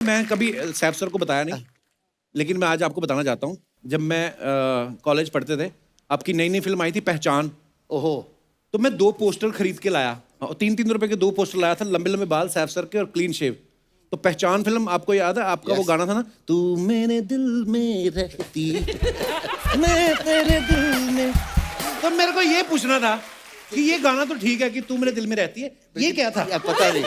मैं कभी सैफ सर को बताया नहीं, लेकिन मैं आज आपको बताना चाहता हूँ। जब मैं कॉलेज पढ़ते थे, आपकी नई नई फिल्म आई थी पहचान। ओहो, तो मैं 2 पोस्टर खरीद के लाया और 3-3 रुपए के 2 पोस्टर लाया था, लंबे लंबे बाल सैफ सर के और क्लीन शेव। तो पहचान फिल्म आपको याद है? आपका वो गाना था ना, तू मेरे दिल में रहती मैं तेरे दिल में। तो मेरे को ये पूछना था कि ये गाना तो ठीक है कि तू मेरे दिल में रहती है, ये क्या था? या पता नहीं।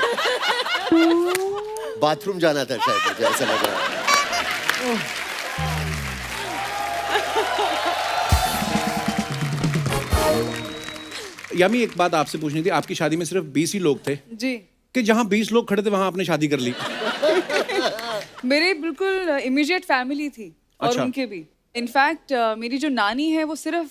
बाथरूम जाना था शायद, मुझे ऐसा लग रहा है। यामी, एक बात आपसे पूछनी थी। आपकी शादी में सिर्फ 20 ही लोग थे जी। कि जहां 20 लोग खड़े थे वहां आपने शादी कर ली? मेरे बिल्कुल इमीडिएट फैमिली थी और अच्छा। उनके भी। इनफैक्ट मेरी जो नानी है वो सिर्फ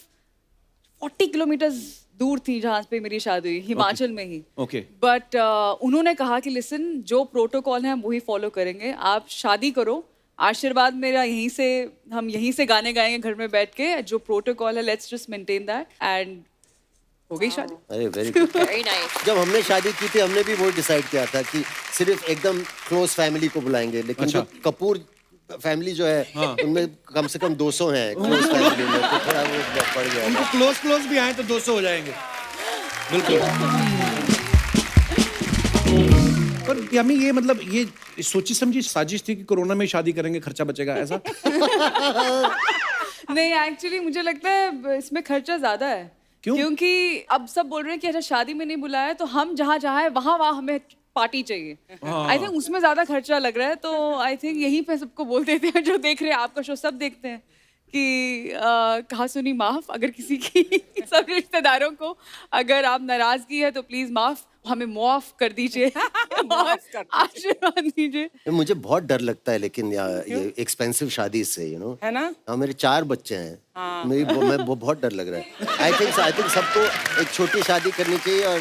40 किलोमीटर दूर थी जहाँ पे मेरी शादी हुई, हिमाचल में ही। ओके। बट उन्होंने कहा कि लिसन, जो प्रोटोकॉल है हम वही फॉलो करेंगे, आप शादी करो, आशीर्वाद मेरा यहीं से, हम यहीं से गाने गाएंगे घर में बैठ के, जो प्रोटोकॉल है let's just maintain that, and हो गई शादी। अरे वेरी गुड, वेरी नाइस। जब हमने शादी की थी हमने भी वो डिसाइड किया था कि सिर्फ एकदम क्लोज फैमिली को बुलाएंगे, लेकिन अच्छा। जो कपूर फैमिली जो है हाँ। उनमें कम से कम 200 हैं क्लोज फैमिली में, तो थोड़ा वो बढ़ गया। उनको क्लोज भी आए तो 200 हो जाएंगे। बिल्कुल। पर यामी, ये मतलब ये सोची समझी साजिश थी कि कोरोना में शादी करेंगे, खर्चा बचेगा, ऐसा? नहीं, एक्चुअली मुझे लगता है इसमें खर्चा ज्यादा है। क्यों? क्योंकि अब सब बोल रहे हैं कि अच्छा शादी में नहीं बुलाया तो हम जहाँ जहाँ है वहाँ वहाँ हमें पार्टी चाहिए। आई थिंक उसमें ज्यादा खर्चा लग रहा है, तो आई थिंक यहीं पे सबको बोल देते हैं जो देख रहे हैं आपका शो, सब देखते हैं कि कहा सुनी माफ, अगर किसी की सब रिश्तेदारों को अगर आप नाराजगी है तो प्लीज माफ, हमें माफ कर दीजिए और आशीर्वाद दीजिए। मुझे बहुत डर लगता है लेकिन ये एक्सपेंसिव शादी से, है ना? हाँ, मेरे 4 बच्चे हैं। मैं बहुत डर लग रहा है। आई थिंक सबको एक छोटी शादी करनी चाहिए। और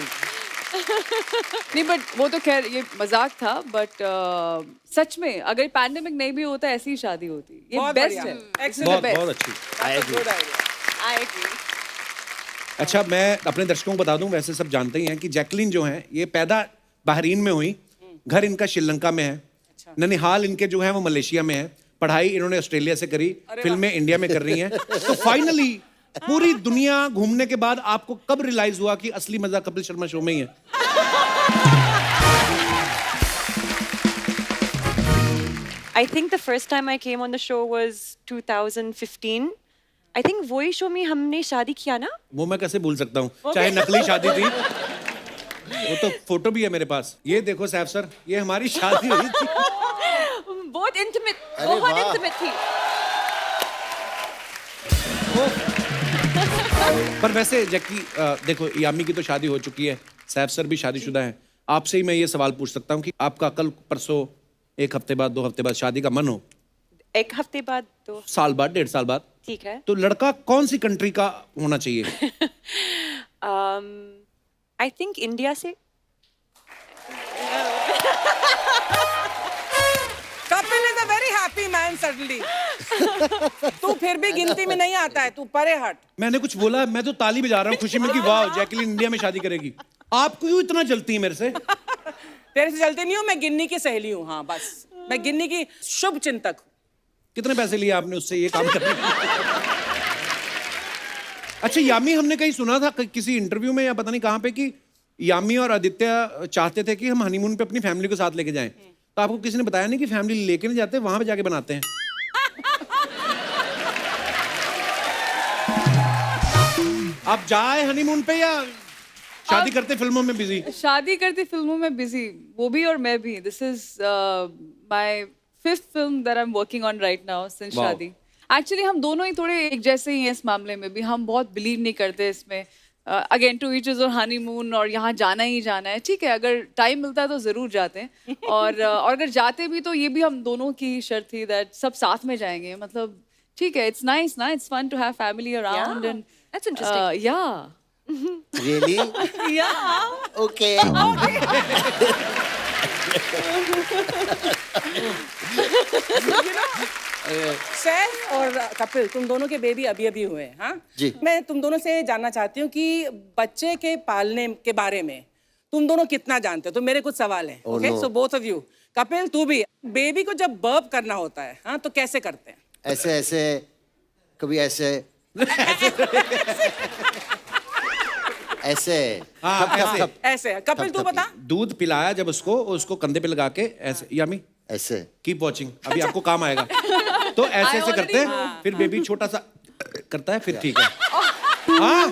नहीं, बट वो तो खैर ये मजाक था, बट सच में अगर पैंडेमिक नहीं भी होता ऐसी ही शादी होती, ये बेस्ट है। बहुत बहुत अच्छी। I agree. I agree. अच्छा, मैं अपने दर्शकों को बता दूं, वैसे सब जानते ही हैं कि जैकलीन जो हैं ये पैदा बहरीन में हुई, घर इनका श्रीलंका में है, ननिहाल इनके जो है वो मलेशिया में है, पढ़ाई इन्होंने ऑस्ट्रेलिया से करी, फिल्में इंडिया में कर रही हैं। तो फाइनली पूरी दुनिया घूमने के बाद आपको कब रियलाइज हुआ कि असली मजा कपिल शर्मा शो में ही है? I think the first time I came on the show was 2015. I think वही शो में हमने शादी किया ना? वो मैं कैसे भूल सकता हूँ, चाहे नकली शादी थी। वो तो फोटो भी है मेरे पास, ये देखो सैफ सर, ये हमारी शादी हुई थी। बहुत इंटीमेट, अरे बहुत वाह। इंटीमेट थी। पर वैसे जैकी, देखो यामी की तो शादी हो चुकी है, सैफ सर भी शादीशुदा हैं। आपसे ही मैं ये सवाल पूछ सकता हूँ कि आपका कल परसों, 1 हफ्ते बाद, 2 हफ्ते बाद शादी का मन हो, 1 हफ्ते बाद तो साल बाद, 1.5 साल बाद, ठीक है। तो लड़का कौन सी कंट्री का होना चाहिए? I think इंडिया से। Kapil is a very happy man suddenly. तू फिर भी गिनती में नहीं आता है, तू परे हट। मैंने कुछ बोला? मैं तो ताली बजा रहा हूँ खुशी में कि वाह, जैकलीन इंडिया में शादी करेगी। आप क्यों इतना जलती है मेरे से? तेरे से चलती नहीं हूँ, मैं गिन्नी की सहेली हूँ। हाँ बस, मैं गिन्नी की शुभ चिंतक हूँ। कितने पैसे लिए आपने उससे ये काम करने के? अच्छा यामी, हमने कहीं सुना था किसी इंटरव्यू में या पता नहीं कहाँ पे कि यामी और आदित्य चाहते थे कि हम हनीमून पे अपनी फैमिली को साथ लेके जाएं। तो आपको किसी ने बताया नहीं कि फैमिली लेके नहीं जाते, वहां पे जाके बनाते हैं? आप जाए हनीमून पे या शादी करते फिल्मों में बिजी? शादी करती फिल्मों में बिजी, वो भी और मैं भी। This is my 5th film that I am working on right now since Wow. शादी। एक्चुअली हम दोनों ही थोड़े एक जैसे ही हैं इस मामले में भी, हम बहुत बिलीव नहीं करते इसमें। अगेन टू ईच इज और हनीमून और यहाँ जाना ही जाना है, ठीक है, अगर टाइम मिलता है तो जरूर जाते हैं। और अगर जाते भी तो ये भी हम दोनों की शर्त थी दैट सब साथ में जाएंगे। मतलब ठीक है, इट्स नाइस ना, it's fun to have family around and That's interesting. Yeah really yeah okay. Saif और कपिल, तुम दोनों के बेबी अभी अभी हुए हैं। हाँ जी। मैं तुम दोनों से जानना चाहती हूँ कि बच्चे के पालने के बारे में तुम दोनों कितना जानते हो। तो मेरे कुछ सवाल हैं। Oh, okay, no. So both of you, Kapil तू भी, बेबी को जब बर्प करना होता है हाँ तो कैसे करते हैं? ऐसे ऐसे, कभी ऐसे ऐसे। हाँ, खप, खप, ऐसे। खप, ऐसे कपिल तू बता। दूध पिलाया जब उसको कंधे पे लगा के ऐसे, यामी ऐसे। कीप वॉचिंग, अभी आपको काम आएगा। तो ऐसे ऐसे करते हैं, फिर बेबी छोटा सा करता है, फिर ठीक है। हाँ,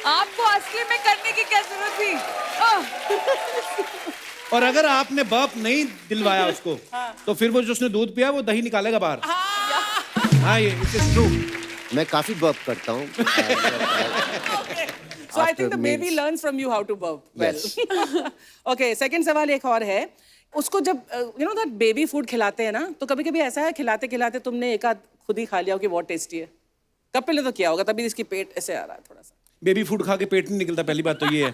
आपको असली में करने की क्या जरूरत थी? और अगर आपने बर्प नहीं दिलवाया उसको, तो फिर वो जो उसने दूध पिया वो दही निकालेगा बाहर। हाँ, ये इट इज ट्रू। मैं काफी बर्प करता हूँ। So I think After the baby meals. learns from you how to burp well. Yes. Okay, second सवाल एक और है। उसको जब you know that baby food खिलाते हैं ना, तो कभी-कभी ऐसा है खिलाते खिलाते तुमने एक आध खुद ही खा लिया हो कि बहुत टेस्टी है। कपिल ने तो किया होगा, तभी इसकी पेट ऐसे आ रहा है थोड़ा सा। बेबी फूड खा के पेट नहीं निकलता, पहली बात तो ये है।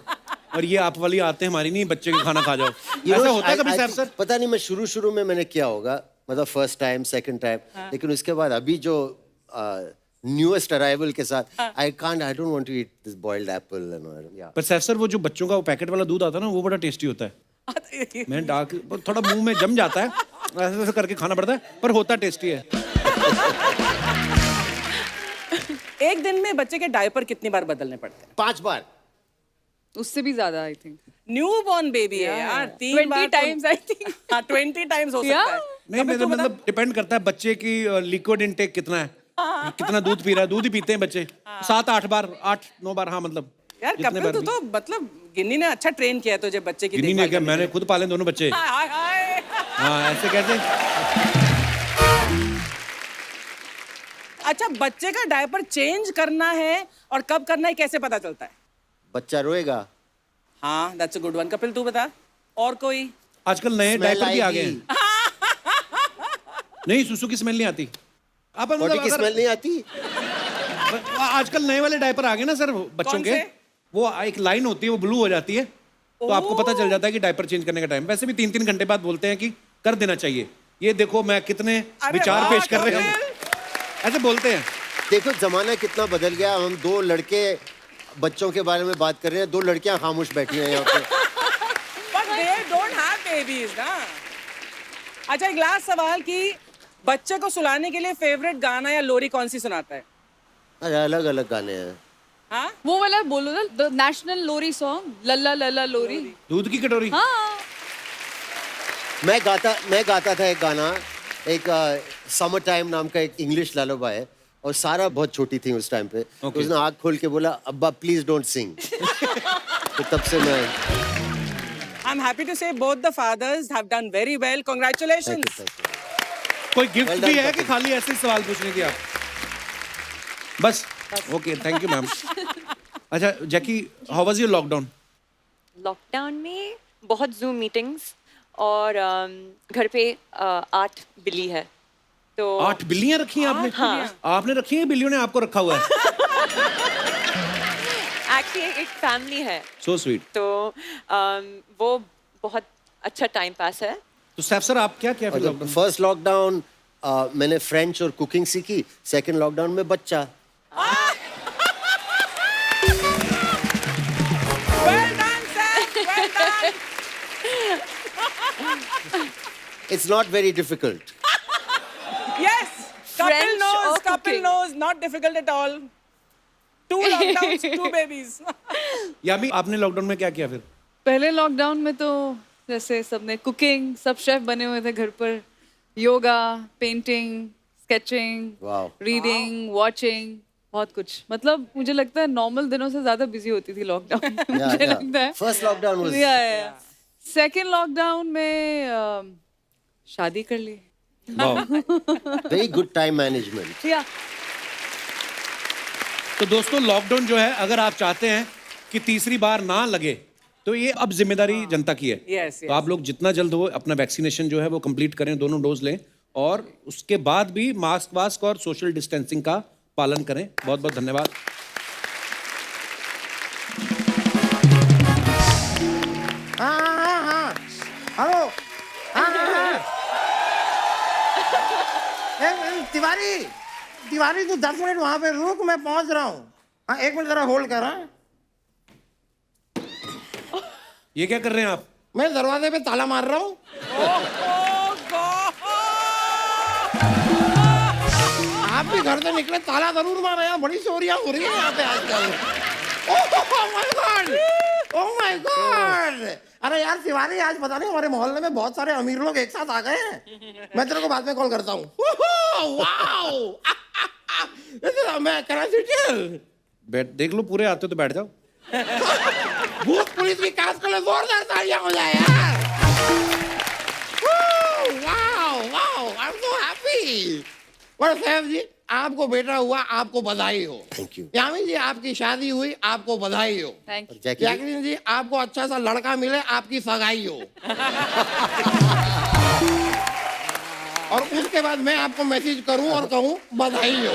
और ये आप वाली आते हैं हमारी नहीं, बच्चे का खाना खा जाओ। You ऐसा know, होता है कभी I सर? think- सर पता नहीं, मैं शुरू में मैंने किया होगा, मतलब फर्स्ट टाइम सेकंड टाइम, लेकिन उसके बाद अभी जो न्यूएस्ट अराइवल के साथ I don't want to eat this boiled apple and yeah. पर सर वो जो बच्चों का वो पैकेट वाला दूध आता है ना, वो बड़ा टेस्टी होता है। मैं डाल थोड़ा मुंह में जम जाता है, ऐसे ऐसे करके खाना पड़ता है, पर होता टेस्टी है। एक दिन में बच्चे के डायपर कितनी बार बदलने पड़ते हैं? 5 बार। उससे भी ज्यादा I think. New born baby है यार, 3 20 बार times, I think. हाँ 20 टाइम्स हो सकता है। नहीं, कपिल, तू बता। मतलब डिपेंड करता है बच्चे की लिक्विड इनटेक कितना है, कितना दूध पी रहा है। दूध ही पीते हैं बच्चे 7-8 बार, 8-9 बार। हाँ, मतलब यार जितने कपिल बार तू भी। तो मतलब गिन्नी ने अच्छा ट्रेन किया है तुझे बच्चे की गिनी ने देखभाल क्या, करने मैंने के खुद पाले हैं दोनों बच्चे। लिए। हाय हाय। हाँ, ऐसे कैसे? अच्छा, बच्चे का डायपर चेंज करना है और कब करना है कैसे पता चलता है? बच्चा रोएगा, हाँ that's a good one. Kapil तू बता, और कोई? आजकल नए Smell डायपर भी आ गए आएगी। हैं। नहीं, सुसु की स्मेल नहीं आती। आप बॉडी की स्मेल नहीं आती। आजकल नए वाले डायपर आ गए ना सर बच्चों कौन के, से? वो एक लाइन होती है, वो ब्लू हो जाती है, तो आपको पता चल जाता है कि डायपर चेंज करने का टाइम। वैसे भी 3-3 घंटे बाद बोलते हैं कि कर देना चाहिए। ये देखो मैं कितने अरे विचार वाह, पेश कर रहे हैं, कपिल। ऐसे बोलते हैं। देखो जमाना कितना बदल गया। हम 2 लड़के बच्चों के बारे में बात कर रहे हैं, 2 लड़कियां खामोश बैठी हैं यहाँ पे। But they don't have babies ना। अच्छा, एक लास्ट सवाल कि बच्चे को सुलाने के लिए फेवरेट गाना या लोरी कौन सी सुनाता है? अरे अलग अलग गाने हैं। हाँ वो वाला बोलो ना, द नेशनल लोरी सॉन्ग, लल्ला लल्ला लोरी। दूध की कटोरी। हाँ, मैं गाता था एक गाना, एक समर टाइम नाम का एक इंग्लिश लालोबा है, और सारा बहुत छोटी थी उस टाइम पे। तो उसने आँख खोल के बोला, अब्बा प्लीज डोंट सिंग। तो तब से मैं I'm happy to say both the fathers have done very well. Congratulations. कोई गिफ्ट Well भी done, है कि कपिल। खाली ऐसे ही सवाल पूछने की आप? बस ओके, थैंक यू मैम। अच्छा Jackie, how was your lockdown? Lockdown में बहुत जूम मीटिंग्स और घर पे 8 बिल्ली है तो 8 बिल्लियां रखी हैं आपने? हाँ। आपने रखी हैं, बिल्लियों ने आपको रखा हुआ है? एक्चुअली एक फैमिली है सो स्वीट। तो वो बहुत अच्छा टाइम पास है। तो सैफ सर आप क्या किया फिर लॉकडाउन? फर्स्ट लॉकडाउन मैंने फ्रेंच और कुकिंग सीखी, सेकंड लॉकडाउन में बच्चा। Well done, Seth. Well done. It's not very difficult. Yes. Kapil French knows. or Kapil cooking? knows. Not difficult at all. 2 lockdowns, 2 babies. यामी आपने लॉकडाउन में क्या किया फिर? पहले लॉकडाउन में तो जैसे सबने कुकिंग, सब शेफ बने हुए थे घर पर, yoga, painting, sketching, Wow. Reading, watching, बहुत कुछ। मतलब मुझे लगता है नॉर्मल दिनों से ज्यादा बिजी होती थी लॉकडाउन। मुझे लगता है first lockdown was second lockdown में शादी कर ली। वाह। Very good time management. या तो दोस्तों लॉकडाउन जो है, अगर आप चाहते हैं कि तीसरी बार ना लगे, तो ये अब जिम्मेदारी जनता की है। Yes, तो आप लोग जितना जल्द हो अपना वैक्सीनेशन जो है वो कंप्लीट करें, दोनों डोज लें, और उसके बाद भी मास्क वास्क और सोशल डिस्टेंसिंग का पालन करें। बहुत बहुत धन्यवाद। हाँ हेलो। तिवारी तिवारी तू 10 मिनट वहां पे रुक, मैं पहुंच रहा हूँ। हाँ 1 मिनट जरा होल्ड कर। हाँ ये क्या कर रहे हैं आप? मैं दरवाजे पे ताला मार रहा हूँ। आप भी घर से निकले ताला जरूर मारे हैं, बड़ी चोरियां हो रही है यहाँ पे आजकल। Oh my God, oh my God. अरे यार शिवानी, आज पता नहीं हमारे मोहल्ले में बहुत सारे अमीर लोग एक साथ आ गए हैं। मैं तेरे को बाद में कॉल करता हूँ। वाओ, मैं कराची बैठ देख लो, पूरे आते हो तो बैठ जाओ। भूत पुलिस की कास्ट के लिए जोरदार तालियां हो जाए यार। Wow wow, I am so happy. और साहब जी, आपको बेटा हुआ, आपको बधाई हो। Thank you. यामी जी, आपकी शादी हुई, आपको बधाई हो। Thank you. जैकलीन जी, आपको अच्छा सा लड़का मिले, आपकी सगाई हो। और उसके बाद मैं आपको मैसेज करूं और कहूं बधाई हो।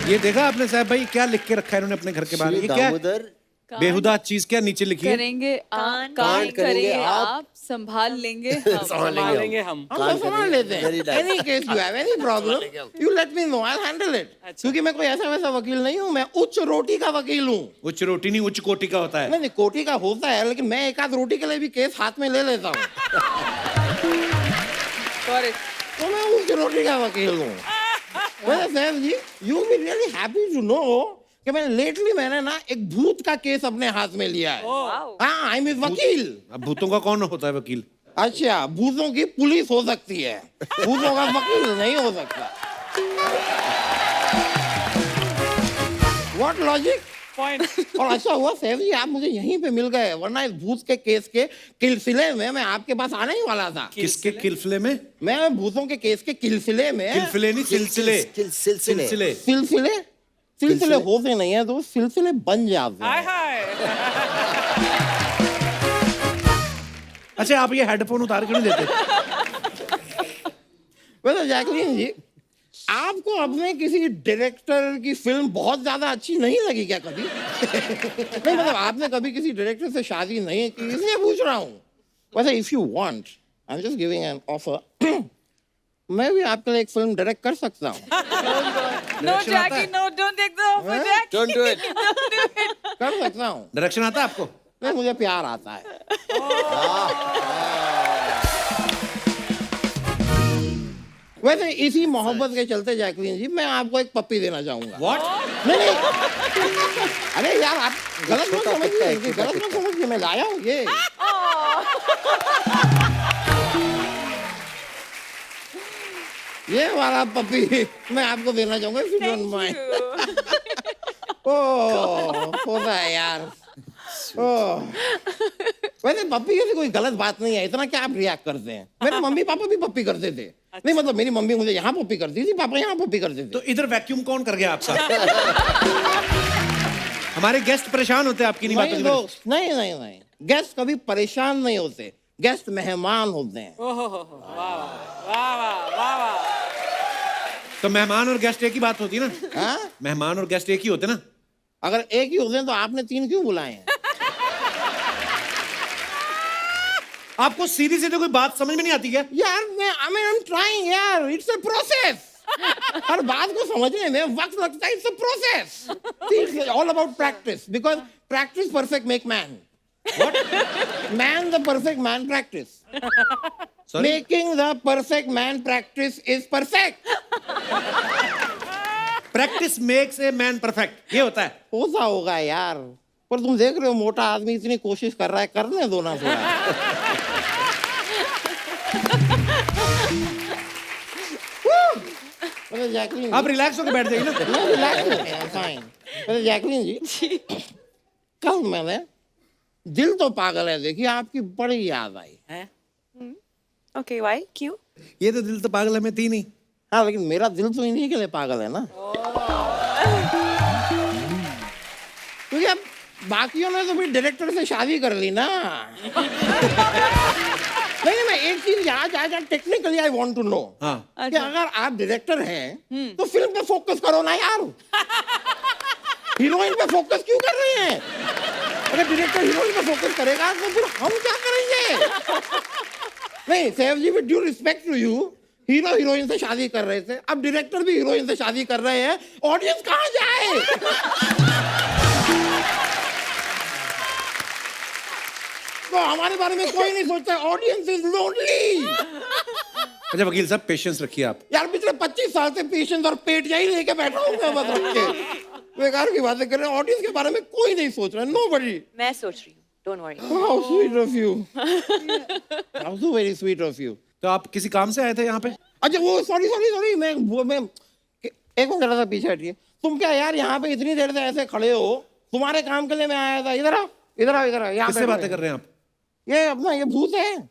ये देखा आपने साहब भाई क्या लिख के रखा है इन्होंने अपने घर के बाहर? ये क्या है? दामोदर बेहुदा चीज क्या नीचे लिखी है? करेंगे कांड कांड करेंगे करेंगे आप, आप, संभाल लेंगे हम। संभालेंगे हम तो संभाल लेते हैं। Any case you have any problem, you let me know, I will handle it. क्योंकि मैं कोई ऐसा वैसा वकील नहीं हूँ, मैं उच्च रोटी का वकील हूँ। उच्च रोटी नहीं, उच्च कोटि का होता है। नहीं, कोटी का होता है, लेकिन मैं एक आध रोटी के लिए भी केस हाथ में ले लेता हूँ। तो मैं उच्च रोटी का वकील हूँ। वैसे साहब ji, you be really happy to know कि मैंने ना एक भूत का केस अपने हाथ में लिया है। हाँ, आई एम वकील। अब भूतों का कौन होता है वकील? अच्छा, भूतों की पुलिस हो सकती है, भूतों का वकील नहीं हो सकता। What logic point. और अच्छा हुआ साहब जी, आप मुझे यहीं पे मिल गए, वरना इस भूत के केस के सिलसिले में मैं आपके पास आने ही वाला था। किसके किलफिले में? मैं भूतों के केस के सिलसिले में। किलफिले नहीं, सिलसिले। सिलसिले सिलसिले सिलसिले होते नहीं है तो सिलसिले बन जाते हैं। अच्छा, आप ये हेडफोन उतार क्यों नहीं देते? वैसे जैकलीन जी, आपको अपने किसी डायरेक्टर की फिल्म बहुत ज्यादा अच्छी नहीं लगी क्या कभी? नहीं, मतलब आपने कभी किसी डायरेक्टर से शादी नहीं की, इसलिए पूछ रहा हूँ। वैसे if you want, I am just giving an offer, मैं भी आपके लिए एक फिल्म डायरेक्ट कर सकता हूँ। No, Jackie, no, don't take the offer, Jackie. Don't do it. Don't do it. कर सकता हूँ। डायरेक्शन आता है आपको? नहीं, मुझे प्यार आता है। वैसे इसी मोहब्बत के चलते जैकलीन जी, मैं आपको एक पप्पी देना चाहूंगा। What? नहीं, अरे यार, आप गलत मत छोटा कुत्ता है, समझिए, छोटा गलत मत समझिए, मैं लाया हूँ ये। ये वाला पपी मैं आपको देना चाहूंगा, if you don't mind। ओह, होता है यार। ओह, वैसे पप्पी की कोई गलत बात नहीं है, इतना क्या आप रिएक्ट करते हैं? मेरे मम्मी पापा भी पप्पी करते थे। नहीं, मतलब मेरी मम्मी मुझे यहाँ पप्पी करती थी, पापा यहाँ पप्पी करते थे। तो इधर वैक्यूम कौन कर गया आपका? हमारे गेस्ट परेशान होते हैं आपकी नहीं नहीं बातों दोस्त, नहीं नहीं नहीं, गेस्ट कभी परेशान नहीं होते, गेस्ट मेहमान होते हैं। तो मेहमान और गेस्ट एक ही बात होती है ना? हाँ? मेहमान और गेस्ट एक ही होते ना? अगर एक ही होते हैं तो आपने 3 क्यों बुलाए हैं? आपको सीधी सीधी कोई बात समझ में नहीं आती क्या? यार मैं आई एम ट्राइंग यार, इट्स अ प्रोसेस। हर बात को समझने में वक्त लगता है, it's a process. It's all about practice, because practice perfect make man. What? Man, the perfect man practice. Sorry? Making the perfect man practice is perfect. Practice makes a man perfect, ये होता है। होता होगा यार, पर तुम देख रहे हो मोटा आदमी इतनी कोशिश कर रहा है, करने दो ना थोड़ा। अरे जैकलीन, आप रिलैक्स होकर बैठ जाइए ना। मैं रिलैक्स हो गया, फाइन। अरे जैकलीन जी, कल मैंने दिल तो पागल है देखिए, आपकी बड़ी याद आई। Okay, why? क्यों? ये तो दिल तो पागल है में थी नहीं। हाँ, लेकिन मेरा दिल तो इन्हीं के लिए पागल है ना। क्योंकि अब बाकियों ने तो भी डायरेक्टर से शादी कर ली ना। नहीं, मैं एक चीज आज technically I want to know हाँ। कि अगर आप डायरेक्टर हैं तो फिल्म पे फोकस करो ना यार, हीरोइन पे फोकस क्यों कर रहे हैं? अगर डायरेक्टर हीरोइन पे फोकस करेगा तो फिर हम क्या करेंगे? नहीं Saif ji, with due respect to you, hero heroine से शादी कर रहे थे, अब डायरेक्टर भी हीरोइन से शादी कर रहे हैं, ऑडियंस कहाँ जाए? तो हमारे बारे में कोई नहीं सोचता, ऑडियंस इज लोनली। अच्छा वकील साहब पेशेंस रखिए आप। यार पिछले 25 साल से पेशेंस और पेट यही लेके बैठा हूँ मैं बस रख के। बेकार की बातें कर रहे हैं, ऑडियंस के बारे में कोई नहीं सोच रहा, नोबडी। मैं सोच रही हूँ, don't worry. How sweet of you. How so very sweet of you. तो आप किसी काम से आए थे यहाँ पे? अच्छा वो सॉरी मैं एक मिनट जरा सा पीछे हटिए। तुम क्या यार यहाँ पे इतनी देर से ऐसे खड़े हो? तुम्हारे काम के लिए मैं आया था। इधर आओ यहाँ किससे बातें कर रहे हैं आप? ये अपना ये भूत है।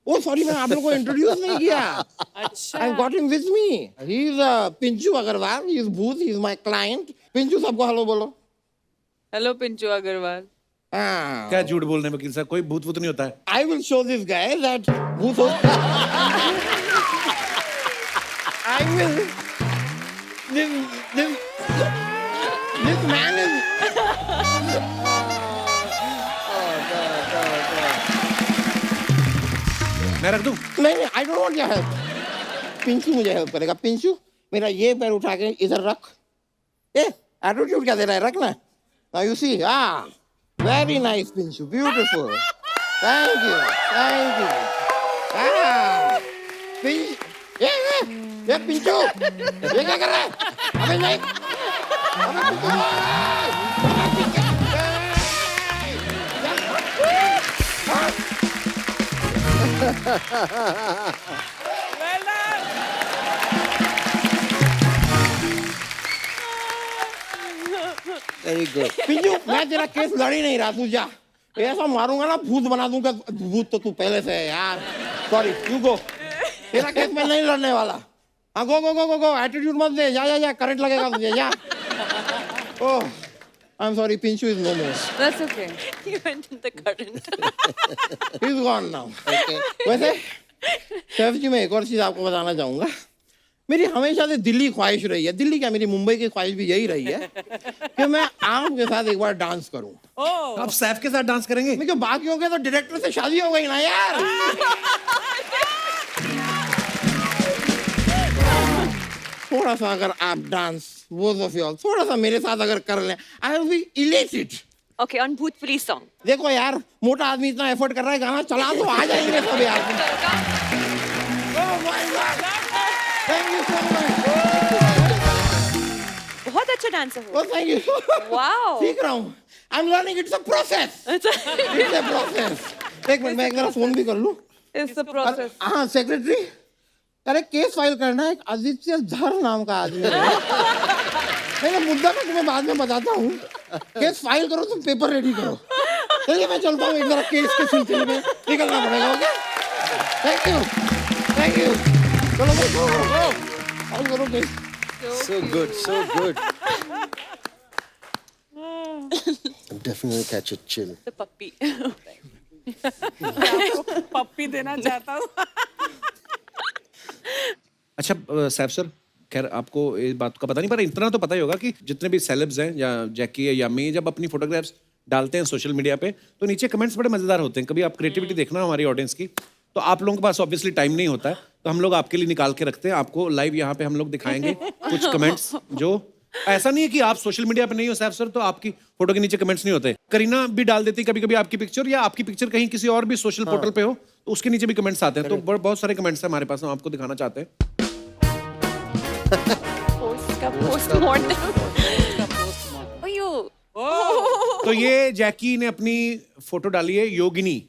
ओ सॉरी मैं आप लोगों को इंट्रोड्यूस नहीं किया। अच्छा I got him with me. He is Pinchu Agarwal, he is भूत, he is my client. Pinchu सबको हेलो बोलो। हेलो पिंचू अग्रवाल। हाँ। क्या झूठ बोल रहे हैं वकील साहब, कोई भूत वूत नहीं होता है। I will show this guy that भूत हो। I will. This man is. मैं रख दूं? नहीं, I don't want your help. Pinchoo मुझे हेल्प करेगा। पिंचू मेरा ये पैर उठा के इधर रख। एटीट्यूड क्या दे रहा है, रखना। Now you see, very nice, Pinshu, beautiful. Thank you. ये पिंचू, ये क्या कर रहा है? अबे नहीं, अबे वेरी गुड। पिंचू मैं तेरा केस लड़ ही नहीं रहा, तू जा। ऐसा मारूंगा ना भूत बना दूंगा। भूत तो तू पहले से है यार। Sorry, you go. तेरा केस मैं नहीं लड़ने वाला। हाँ गो। एटीट्यूड मत दे, जा करंट लगेगा तुझे, जा। Oh I am sorry, Pinchu is no more. That's okay. You went in the current. He is gone now. वैसे शेफ जी मैं एक और चीज आपको बताना चाहूंगा। मेरी हमेशा से दिल्ली ख्वाहिश रही है, दिल्ली क्या मेरी मुंबई की ख्वाहिश भी यही रही है कि मैं आपके साथ एक बार डांस करूं। आप सैफ के साथ डांस करेंगे? मैं क्यों, बाकियों के तो डायरेक्टर से शादी हो गई ना यार। थोड़ा सा अगर आप डांस बोथ ऑफ यू थोड़ा सा मेरे साथ अगर कर लें, I will be elated. Okay, on Bhoot Police song. देखो यार मोटा आदमी इतना एफर्ट कर रहा है, गाना चला तो आ जाएंगे सब यार। Oh my God! Thank you so much. बहुत अच्छा डांसर हो। Oh thank you. Wow. सीख रहा हूँ। I'm learning. It's a process. It's a process. एक मिनट मैं एक मेरा फोन भी कर लूँ। It's the process. हाँ सेक्रेटरी, अरे केस फाइल करना है। एक आदित्य धर नाम का आदमी है। मैं मुद्दा मैं तुम्हें बाद में बताता हूँ। केस फाइल करो, तुम पेपर रेडी करो। चलिए मैं चलता हूँ, एक जरा केस के सिलसिले में निकलना पड़ेगा। ओके थैंक यू चलो भाई फाइल करो case. So good. Definitely catch a chill. The puppy. पप्पी देना चाहता हूँ। अच्छा सैफ सर, खैर आपको इस बात का पता नहीं, पर इतना तो पता ही होगा कि जितने भी सेलेब्स हैं या जैकी है या मी, जब अपनी फोटोग्राफ्स डालते हैं सोशल मीडिया पे तो नीचे कमेंट्स बड़े मजेदार होते हैं। कभी आप क्रिएटिविटी देखना हमारी ऑडियंस की, तो आप लोगों के पास ऑब्वियसली टाइम नहीं होता है, तो हम लोग आपके लिए निकाल के रखते हैं। आपको लाइव यहाँ पे हम लोग दिखाएंगे कुछ कमेंट्स। जो ऐसा नहीं है कि आप सोशल मीडिया पे नहीं हो सैफ सर तो आपकी फोटो के नीचे कमेंट्स नहीं होते। करीना भी डाल देती कभी कभी आपकी पिक्चर, या आपकी पिक्चर कहीं किसी और भी सोशल पोर्टल पे हो तो उसके नीचे भी कमेंट्स आते हैं। तो बहुत सारे कमेंट्स हैं हमारे पास, हम आपको दिखाना चाहते हैं। Postmortem. Oyo. तो ये जैकी ने अपनी फोटो डाली है योगिनी,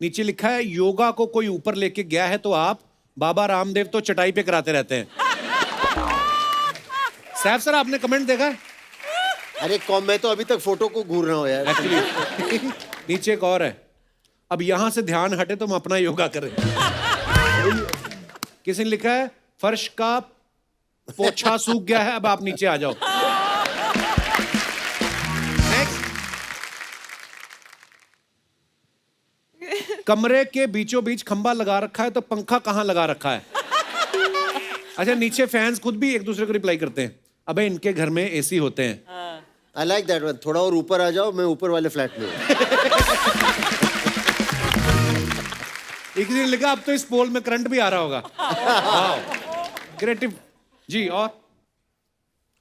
नीचे लिखा है योगा को कोई ऊपर लेके गया है तो आप, बाबा रामदेव तो चटाई पे कराते रहते हैं। सैफ सर आपने कमेंट देखा है? अरे मैं तो अभी तक फोटो को घूर रहा हूँ यार। एक्चुअली नीचे एक और है, अब यहां से ध्यान हटे तो हम अपना योगा करें। किसी ने लिखा है फर्श का पोछा सूख गया है, अब आप नीचे आ जाओ। नेक्स्ट, कमरे के बीचों बीच खंबा लगा रखा है तो पंखा कहां लगा रखा है? अच्छा नीचे फैंस खुद भी एक दूसरे को रिप्लाई करते हैं, अबे इनके घर में एसी होते हैं। I like that one. थोड़ा और ऊपर आ जाओ, मैं ऊपर वाले फ्लैट में हूँ। एक ने लिखा अब तो इस पोल में करंट भी आ रहा होगा। क्रिएटिव जी। और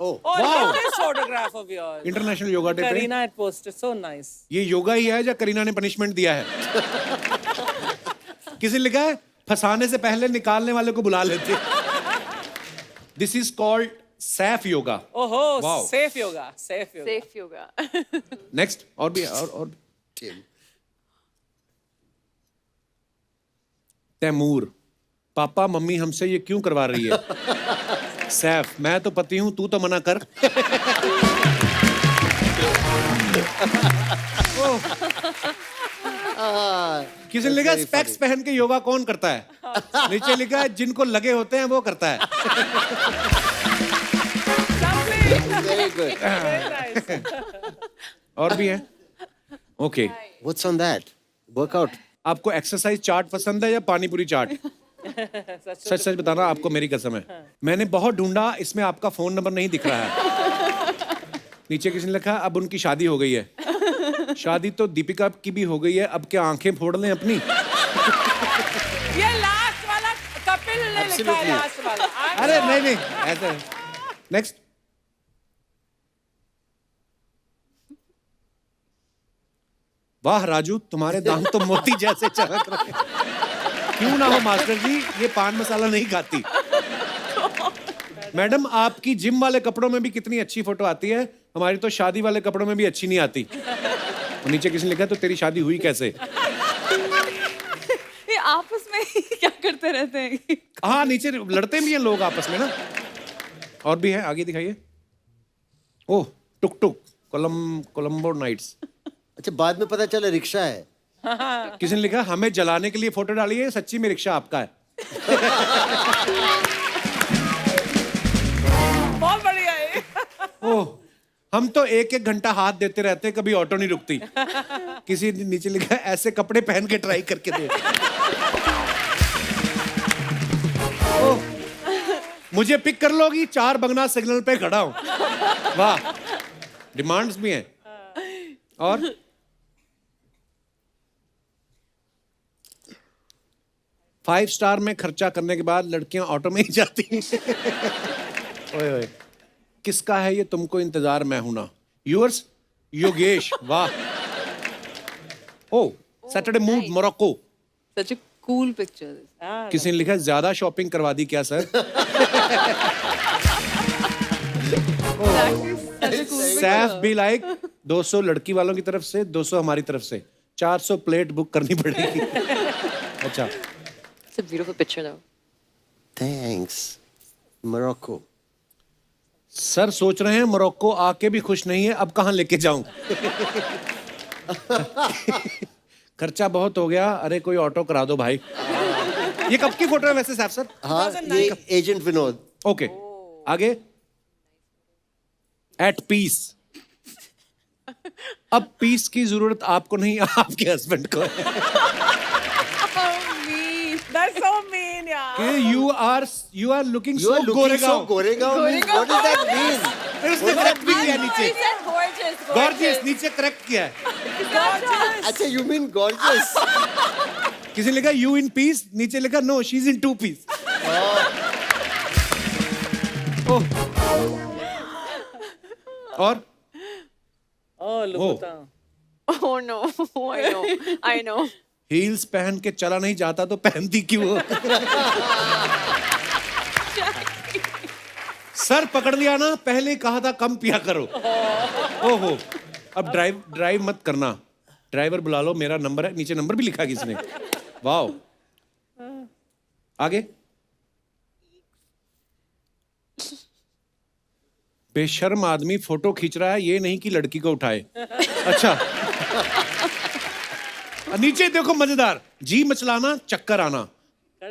Oh, Oh, wow. This photograph of yours. International yoga day पे Karina had posted. So nice. ये योगा ही है या करीना ने पनिशमेंट दिया है? किसी ने लिखा है फंसाने से पहले निकालने वाले को बुला लेते। This is called Saif yoga. Oh, Wow. safe yoga. Safe yoga. Safe yoga. Next और भी और Tim. तैमूर, पापा मम्मी हमसे ये क्यों करवा रही है? सैफ, मैं तो पति हूं, तू तो मना कर। किसी ने लिखा very स्पेक्स पहन के योगा कौन करता है? नीचे लिखा है जिनको लगे होते हैं वो करता है। Very good. Very nice. और भी है? Okay, What's on that? Workout. आपको एक्सरसाइज चार्ट पसंद है या पानी पूरी चाट? सच सच बताना, आपको मेरी कसम है। मैंने बहुत ढूंढा, इसमें आपका फोन नंबर नहीं दिख रहा है। नीचे किसी ने लिखा अब उनकी शादी हो गई है। शादी तो दीपिका की भी हो गई है, अब क्या आंखें फोड़ लें अपनी? ये लास्ट वाला कपिल ने लिखा है, Absolutely. लास्ट वाला। अरे नहीं ऐसे। नेक्स्ट, वाह राजू, तुम्हारे दांत तो मोती जैसे चमक रहे हैं। क्यों ना हो मास्टर जी, ये पान मसाला नहीं खाती। मैडम, आपकी जिम वाले कपड़ों में भी कितनी अच्छी फोटो आती है, हमारी तो शादी वाले कपड़ों में भी अच्छी नहीं आती। और नीचे किसी ने लिखा तो तेरी शादी हुई कैसे? ये आपस में ही क्या करते रहते हैं? हाँ, नीचे लड़ते भी हैं लोग आपस में ना। और भी है, आगे दिखाइए। ओह, टुक टुक, कोलंबो नाइट्स। अच्छा, बाद में पता चला रिक्शा है। किसी ने लिखा हमें जलाने के लिए फोटो डाली है, सच्ची में रिक्शा आपका है। बहुत बढ़िया है। ओह, हम तो एक एक घंटा हाथ देते रहते, कभी ऑटो नहीं रुकती। किसी ने नीचे लिखा ऐसे कपड़े पहन के ट्राई करके दे। ओह, मुझे पिक कर लोगी, 4 बगना सिग्नल पे खड़ा हूं। वाह, डिमांड्स भी हैं। और 5 स्टार में खर्चा करने के बाद लड़कियां ऑटो में ही जाती हैं। ओए ओए, किसका है ये तुमको इंतजार मैं हूं ना? यूअर्स योगेश। वाह। Oh, Saturday mood Morocco. Such a cool picture. किसी ने लिखा ज्यादा शॉपिंग करवा दी क्या सर? सैफ भी लाइक 200 लड़की वालों की तरफ से, 200 हमारी तरफ से, 400 प्लेट बुक करनी पड़ेगी। अच्छा, It's a beautiful picture though. Thanks. Morocco. Sir सोच रहे हैं मोरक्को आके भी खुश नहीं है, अब कहाँ लेके जाऊं? खर्चा बहुत हो गया, अरे कोई ऑटो करा दो भाई। ये कब की फोटो है वैसे सैफ सर? हाँ, ये एजेंट विनोद। ओके, आगे। At peace. अब पीस की जरूरत आपको नहीं, आपके हस्बैंड को है। That's so mean, यार. You are looking You so are looking so Goregaon. Goregaon means what does that mean? फिर उसने करेक्ट भी किया नीचे। Gorgeous. गॉर्जियस नीचे करेक्ट किया है। अच्छा, you mean gorgeous? किसी ने लिखा यू इन पीस, नीचे लिखा no she is in 2 piece. और Oh, Lukuta. Oh no, I know. Heels पहन के चला नहीं जाता तो पहनती क्यों हो? सर पकड़ लिया ना, पहले ही कहा था कम पिया करो। ओहो, अब ड्राइव मत करना, ड्राइवर बुला लो, मेरा नंबर है, नीचे नंबर भी लिखा किसने। वाओ, आगे। बेशर्म आदमी फोटो खींच रहा है, ये नहीं कि लड़की को उठाए। अच्छा, नीचे देखो मजेदार, जी मचलाना, चक्कर आना,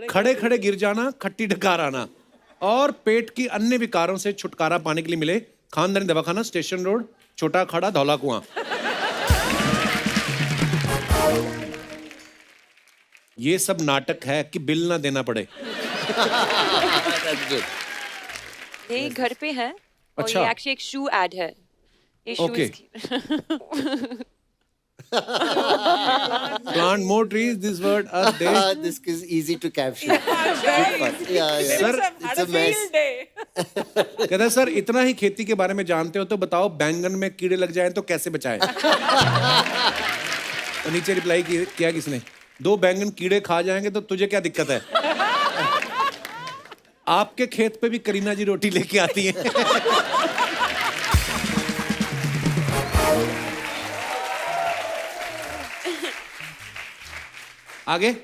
खड़े खड़े गिर जाना, खट्टी डकार आना, और पेट की अन्य विकारों से छुटकारा पाने के लिए मिले खानदानी दवाखाना, स्टेशन रोड, छोटा खड़ा, धौला कुआं। ये सब नाटक है कि बिल ना देना पड़े। ये घर पे है और अच्छा। ये एक्चुअली एक शू एड है। ये Okay. Shoes Plant more trees, this word are they? This is easy to capture. Good fun. Yeah, yeah. Sir, Had a field day. कहता है सर इतना ही खेती के बारे में जानते हो तो बताओ बैंगन में कीड़े लग जाएं तो कैसे बचाएं। तो नीचे रिप्लाई किया किसने, 2 बैंगन कीड़े खा जाएंगे तो तुझे क्या दिक्कत है। आपके खेत पे भी करीना जी रोटी लेके आती है। आगे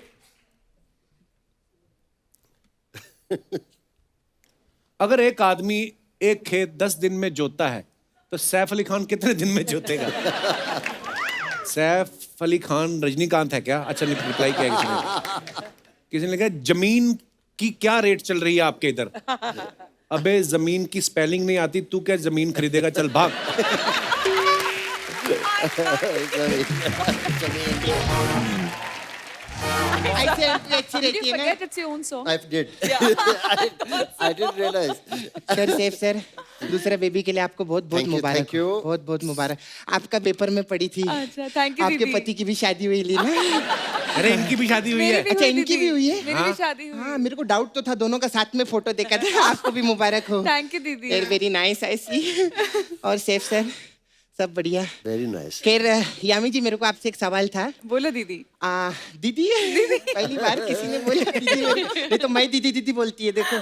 अगर एक आदमी एक खेत 10 दिन में जोतता है तो सैफ अली खान कितने दिन में जोतेगा। सैफ अली खान रजनीकांत है क्या? अच्छा रिप्लाई किया किसी ने लिखा जमीन की क्या रेट चल रही है आपके इधर। अबे जमीन की स्पेलिंग नहीं आती, तू क्या जमीन खरीदेगा, चल भाग। ऐसे entry अच्छी Did रहती you है ना। forget it's your own song? I did. I didn't realize. Sir safe sir, दूसरा बेबी के लिए आपको बहुत बहुत Thank you, Mubarak thank you. हो, बहुत बहुत मुबारक। आपका पेपर में पढ़ी थी, अच्छा, thank you, आपके दीदी। पति की भी शादी हुई ली ना। अरे इनकी भी शादी हुई मेरी है। भी अच्छा हुई इनकी दीदी। भी हुई है। मेरी भी शादी हुई। हाँ मेरे को डाउट तो था, दोनों का साथ में फोटो देखा था। आपको भी मुबारक हो। Thank you, दीदी। वेरी नाइस आई सी। और सेफ सर सब बढ़िया। Very nice. खैर यामी जी मेरे को आपसे एक सवाल था। बोलो दीदी। दीदी पहली बार किसी ने बोला दीदी, नहीं तो मैं दीदी दीदी बोलती है। देखो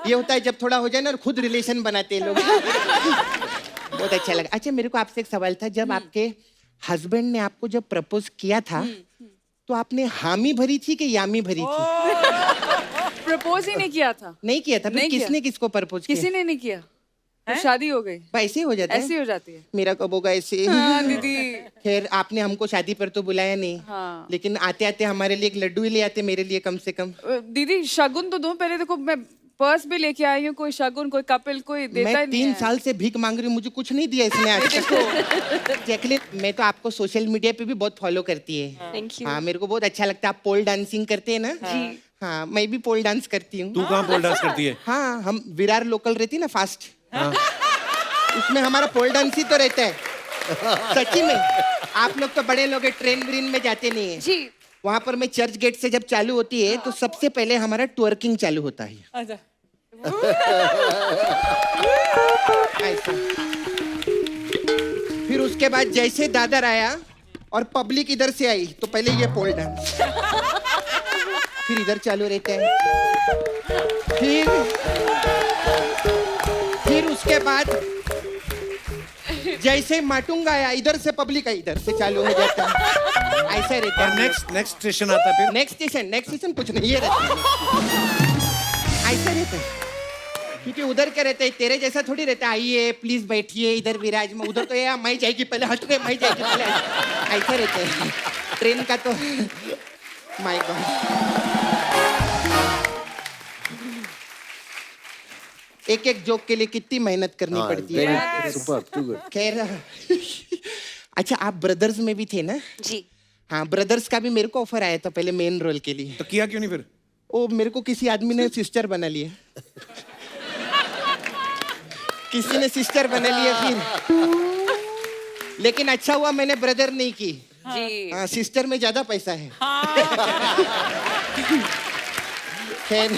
ये होता है जब थोड़ा हो जाए ना और खुद रिलेशन बनाते हैं लोग। बहुत अच्छा लगा। अच्छा मेरे को आपसे एक सवाल था, जब आपके हस्बैंड ने आपको जब प्रपोज किया था तो आपने हामी भरी थी कि यामी भरी थी? प्रपोज ही नहीं किया था। नहीं किया था, फिर नहीं किया। किसने किसको प्रपोज किया? किसी ने नहीं किया, तो शादी हो गई। ऐसे हो जाता ऐसी है। हो जाती है। मेरा कब होगा ऐसे? हाँ दीदी। खैर आपने हमको शादी पर तो बुलाया नहीं, हाँ। लेकिन आते आते हमारे लिए एक लड्डू ही ले आते, मेरे लिए कम से कम। दीदी शगुन तो दो, पहले देखो मैं पर्स भी लेके आई हूँ, कोई शगुन कोई कपिल कोई देता मैं ही नहीं 3 है। साल से भीख मांग रही हूँ, मुझे कुछ नहीं दिया इसने आज तक। जैकलिन मैं तो आपको सोशल मीडिया पे भी बहुत फॉलो करती है। Thank you. हाँ मेरे को बहुत अच्छा लगता है, आप पोल डांसिंग करते हैं ना। जी हाँ मैं भी पोल डांस करती हूँ। तू कहाँ पोल डांस करती है? हाँ हम विरार लोकल रहती है ना फास्ट, उसमें हमारा पोल डांस ही तो रहता है। सच्ची में आप लोग तो बड़े लोग हैं, ट्रेन व्रेन में जाते नहीं है। जी। वहां पर मैं चर्च गेट से जब चालू होती है तो सबसे पहले हमारा ट्वर्किंग चालू होता है। अच्छा। ऐसा। फिर उसके बाद जैसे दादर आया और पब्लिक इधर से आई तो पहले ये पोल डांस, फिर इधर चालू रहता है। फिर उसके बाद जैसे माटुंगा आया इधर से पब्लिक आई, इधर से चालू हो जाता है। ऐसा रहता और है। नेक्स्ट स्टेशन आता है फिर। नेक्स्ट स्टेशन कुछ नहीं, ये रहता है। ऐसा रहता है क्योंकि उधर क्या रहता है, तेरे जैसा थोड़ी रहता है आइए प्लीज बैठिए इधर विराज में। उधर तो ये मैं जाएगी पहले, हट रहे मैं जाएगी पहले, ऐसा रहता है। ट्रेन का तो माय गॉड, एक एक जोक के लिए कितनी मेहनत करनी हाँ, पड़ती है। very superb, too good. खैर अच्छा आप ब्रदर्स में भी थे ना? जी। हाँ ब्रदर्स का भी मेरे को ऑफर आया था पहले मेन रोल के लिए। तो किया क्यों नहीं फिर? ओ मेरे को किसी आदमी ने सिस्टर बना लिया, किसी ने सिस्टर बना लिया फिर, लेकिन अच्छा हुआ मैंने ब्रदर नहीं की। जी। हाँ सिस्टर में ज्यादा पैसा है। खैर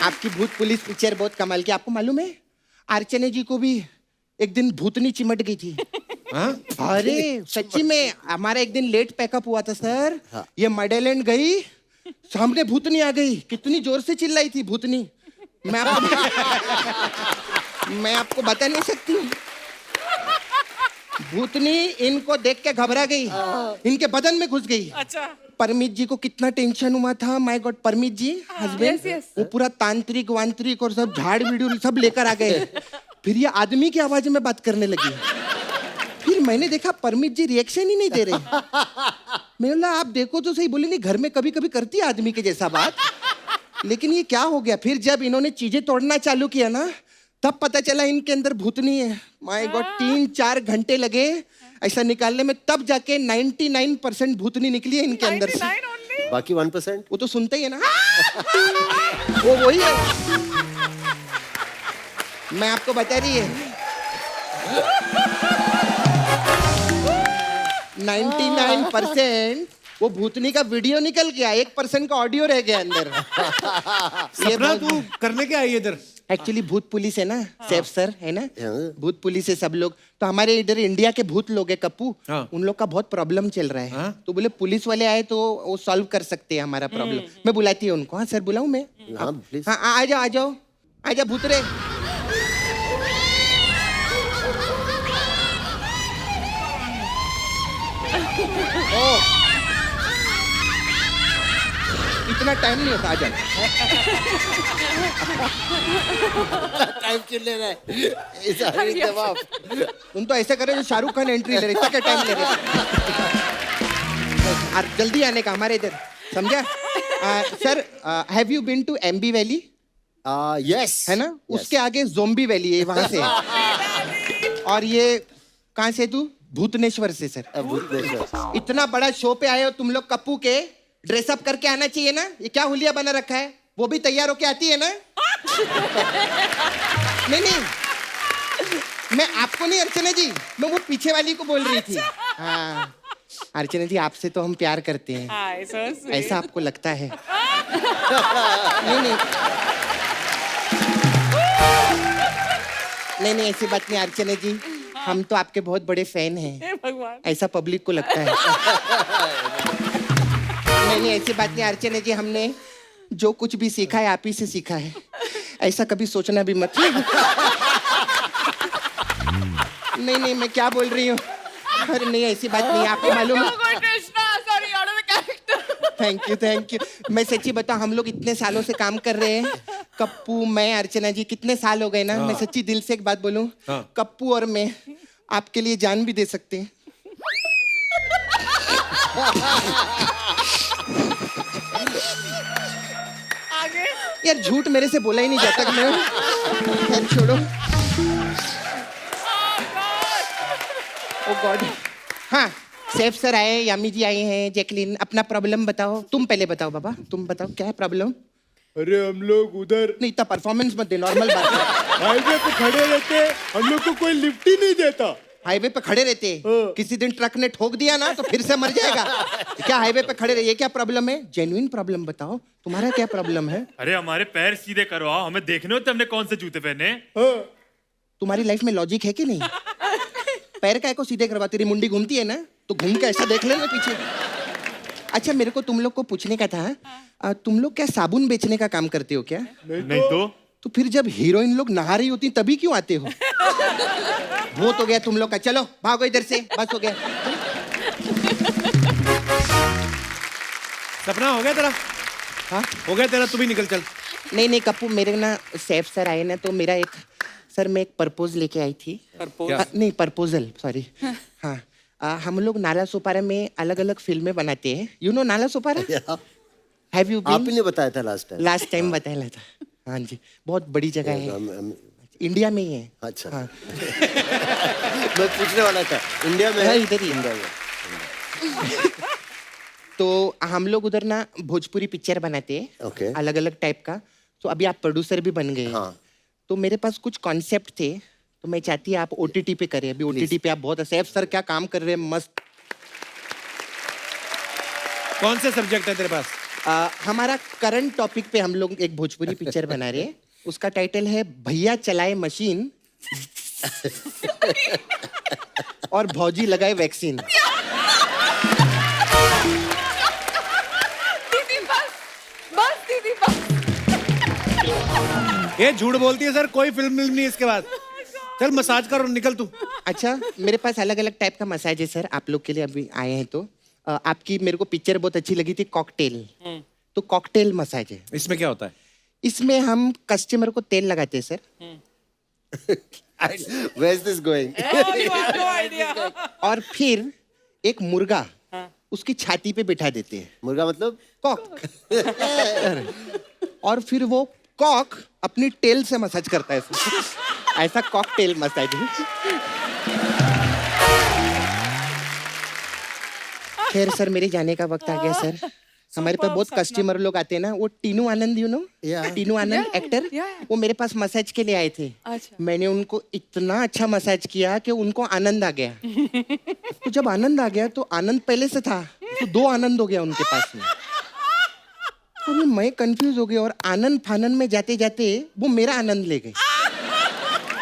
आपकी भूत पुलिस पिक्चर बहुत कमाल की। आपको मालूम है अर्चना जी को भी एक दिन भूतनी चिमट गई थी। हाँ? अरे सच्ची में हमारा एक दिन लेट पैकअप हुआ था सर। ये मॉडलैंड गई, सामने भूतनी आ गई, कितनी जोर से चिल्लाई थी भूतनी, मैं आपको बता नहीं सकती। भूतनी इनको देख के घबरा गई, इनके बदन में घुस गई। अच्छा। परमित जी को कितना टेंशन हुआ था, my god. Parmeet ji husband yes, yes. वो पूरा तांत्रिक वांत्रिक और सब झाड़ वीडियो सब लेकर आ गए। फिर ये आदमी की आवाज में बात करने लगी। फिर मैंने देखा परमित जी रिएक्शन ही नहीं दे रहे। मैं बोला आप देखो तो सही, बोले नहीं घर में कभी कभी करती है आदमी के जैसा बात, लेकिन ये क्या हो गया। फिर जब इन्होंने चीजें तोड़ना चालू किया ना तब पता चला इनके अंदर भूतनी है। माय गॉड 3-4 घंटे लगे ऐसा निकालने में, तब जाके 99% भूतनी निकली है इनके अंदर से। बाकी 1%? वो तो सुनते ही है ना। वो वही है, मैं आपको बता रही है 99% वो भूतनी का वीडियो निकल गया, 1% का ऑडियो रह गया अंदर। सपना तू करने क्या आई इधर? एक्चुअली भूत पुलिस है ना, सैफ सर है ना, हाँ। भूत पुलिस है सब लोग। तो हमारे इधर इंडिया के भूत लोग है कप्पू, हाँ। उन लोग का बहुत प्रॉब्लम चल रहा है। हाँ। तो बोले पुलिस वाले आए तो वो सॉल्व कर सकते हैं हमारा प्रॉब्लम। मैं बुलाती हूँ उनको। हाँ सर बुलाऊं मैं? हाँ प्लीज। हाँ आ जाओ आ जाओ आ जाओ भूतरे। इतना टाइम नहीं होता, आ जाओ। टाइम क्यों ले रहा है? जवाब। तुम तो ऐसा करे जो शाहरुख खान एंट्री ले रहे, इतना क्या टाइम ले रहे? और जल्दी आने का हमारे इधर, समझा? Sir have you been to MB valley? Yes है ना, उसके आगे जोम्बी वैली है, वहां से। और ये कहाँ से तू? भूतनेश्वर से सर। इतना बड़ा शो पे आए हो तुम लोग कप्पू के, ड्रेसअप करके आना चाहिए ना। ये क्या हुलिया बना रखा है? वो भी तैयार होके आती है ना? नहीं नहीं, मैं आपको नहीं अर्चना जी, मैं वो पीछे वाली को बोल रही थी। हाँ अर्चना जी, आपसे तो हम प्यार करते हैं, Hi, so sweet. ऐसा आपको लगता है? नहीं नहीं नहीं नहीं, ऐसी बात नहीं अर्चना जी, हम तो आपके बहुत बड़े फैन हैं, हे भगवान। ऐसा पब्लिक को लगता है। नहीं नहीं ऐसी बात नहीं अर्चना जी, हमने जो कुछ भी सीखा है आप ही से सीखा है, ऐसा कभी सोचना भी मत। नहीं नहीं मैं क्या बोल रही हूँ? अरे नहीं ऐसी बात नहीं, आपको मालूम है। Thank you. मैं सच्ची बताऊं, हम लोग इतने सालों से काम कर रहे हैं, कप्पू मैं अर्चना जी, कितने साल हो गए ना। मैं सच्ची दिल से एक बात बोलूं, कप्पू और मैं आपके लिए जान भी दे सकते हैं। आगे यार झूठ मेरे से बोला ही नहीं जाता कि मैं, खैर छोड़ो। ओ गॉड। हाँ सैफ सर आए, यामी जी आई हैं, जैकलिन अपना प्रॉब्लम बताओ। तुम पहले बताओ बाबा, तुम बताओ क्या है प्रॉब्लम? अरे हम लोग उधर नहीं इतना परफॉर्मेंस मत दे, नॉर्मल बात है। हाईवे पे खड़े रहते, हम लोग को कोई लिफ्ट ही नहीं देता। हाईवे पे खड़े रहते, किसी दिन ट्रक ने ठोक दिया ना तो फिर से मर जाएगा। क्या हाईवे पे खड़े रहे, ये क्या प्रॉब्लम है? जेन्युइन प्रॉब्लम बताओ, तुम्हारा क्या प्रॉब्लम है? अरे हमारे पैर सीधे करवाओ, हमें देखने होते हमने कौन से जूते पहने। तुम्हारी लाइफ में लॉजिक है कि नहीं? पैर काय को सीधे करवा, तेरी मुंडी घूमती है ना, तो घूम के ऐसा देख लेना पीछे। अच्छा मेरे को तुम लोग को पूछने का था, तुम लोग क्या साबुन बेचने का काम करते हो क्या? नहीं तो फिर जब हीरोइन लोग नहा रही होती तभी क्यों आते हो? बहुत हो गया तुम लोग का, चलो भागो इधर से, बस हो गया। सपना हो गया तेरा? हाँ हो गया तेरा, तू भी निकल चल। नहीं कप्पू, मेरे ना सैफ सर आए ना, तो मेरा एक सर मैं एक प्रपोज लेके आई थी। नहीं प्रपोजल, सॉरी। हाँ हम लोग नाला सोपारा में अलग अलग फिल्में बनाते हैं, you know Nala Sopara? Have you आप ही ने बताया था लास्ट टाइम। लास्ट टाइम बताया था। हाँ जी, बहुत बड़ी जगह है, इंडिया में ही है। अच्छा हाँ मैं पूछने वाला था, इंडिया में हाँ, है? इधर ही इंडिया में। तो हम लोग उधर ना भोजपुरी पिक्चर बनाते हैं, Okay. अलग अलग टाइप का। तो अभी आप प्रोड्यूसर भी बन गए। हाँ। तो मेरे पास कुछ कॉन्सेप्ट थे, तो मैं चाहती आप ओटीटी पे करें। अभी ओटीटी पे आप बहुत, सैफ सर क्या काम कर रहे हैं, मस्त। कौन से सब्जेक्ट है तेरे पास? हमारा करंट टॉपिक पे हम लोग एक भोजपुरी पिक्चर बना रहे हैं, उसका टाइटल है भैया चलाए मशीन और भौजी लगाए वैक्सीन। दीदी बस दीदी बस। ये झूठ बोलती है सर, कोई फिल्म नहीं इसके बाद। चल मसाज कर और निकल तू। अच्छा मेरे पास अलग अलग टाइप का मसाज है सर, आप लोग के लिए अभी आए हैं। तो आपकी मेरे को पिक्चर बहुत अच्छी लगी थी, कॉकटेल। तो कॉकटेल मसाज है। इसमें क्या होता है? इसमें हम कस्टमर को तेल लगाते हैं sir, Where is this going? Oh, you have no idea. और फिर एक मुर्गा उसकी छाती पे बिठा देते हैं, मुर्गा मतलब? कॉक। और फिर वो कॉक अपनी टेल से मसाज करता है, ऐसा कॉकटेल मसाज है। खैर सर मेरे जाने का वक्त आ गया सर। हमारे पास बहुत कस्टमर लोग आते हैं ना, वो Tinu Anand, you know Tinu Anand actor, वो मेरे पास मसाज के लिए आए थे। अच्छा। मैंने उनको इतना अच्छा मसाज किया कि उनको आनंद आ गया। तो जब आनंद आ गया तो आनंद पहले से था, तो 2 आनंद हो गया उनके पास में। अरे मैं कंफ्यूज हो गया और आनंद फानंद में जाते जाते वो मेरा आनंद ले गए,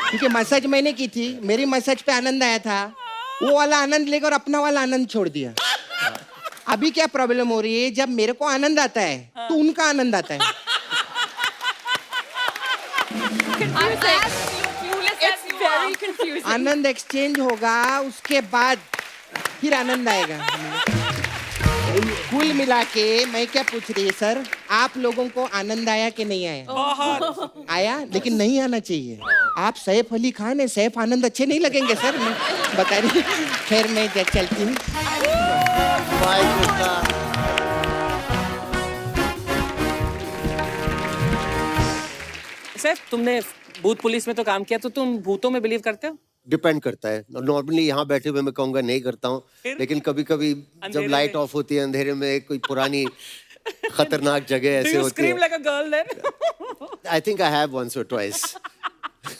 क्योंकि मसाज मैंने की थी, मेरी मसाज पे आनंद आया था, वो वाला आनंद लेकर अपना वाला आनंद छोड़ दिया। अभी क्या प्रॉब्लम हो रही है, जब मेरे को आनंद आता है तो उनका आनंद आता है। It's very confusing. Anand exchange होगा, उसके बाद फिर आनंद आएगा। कुल मिला के मैं क्या पूछ रही है सर, आप लोगों को आनंद आया कि नहीं आया? आया, लेकिन नहीं आना चाहिए। आप सैफ अली खान है, सैफ आनंद अच्छे नहीं लगेंगे सर, मैं बता रही। खैर मैं चलती हूँ। My goodness. सैफ, तुमने भूत पुलिस में तो काम किया, तो तुम भूतों में बिलीव करते हो? डिपेंड करता है। नॉर्मली यहाँ बैठे हुए मैं कहूँगा नहीं करता हूँ, लेकिन कभी कभी जब लाइट ऑफ होती है अंधेरे में, कोई पुरानी खतरनाक जगह Do ऐसे you होती scream है। like a girl then? I think I have once or twice.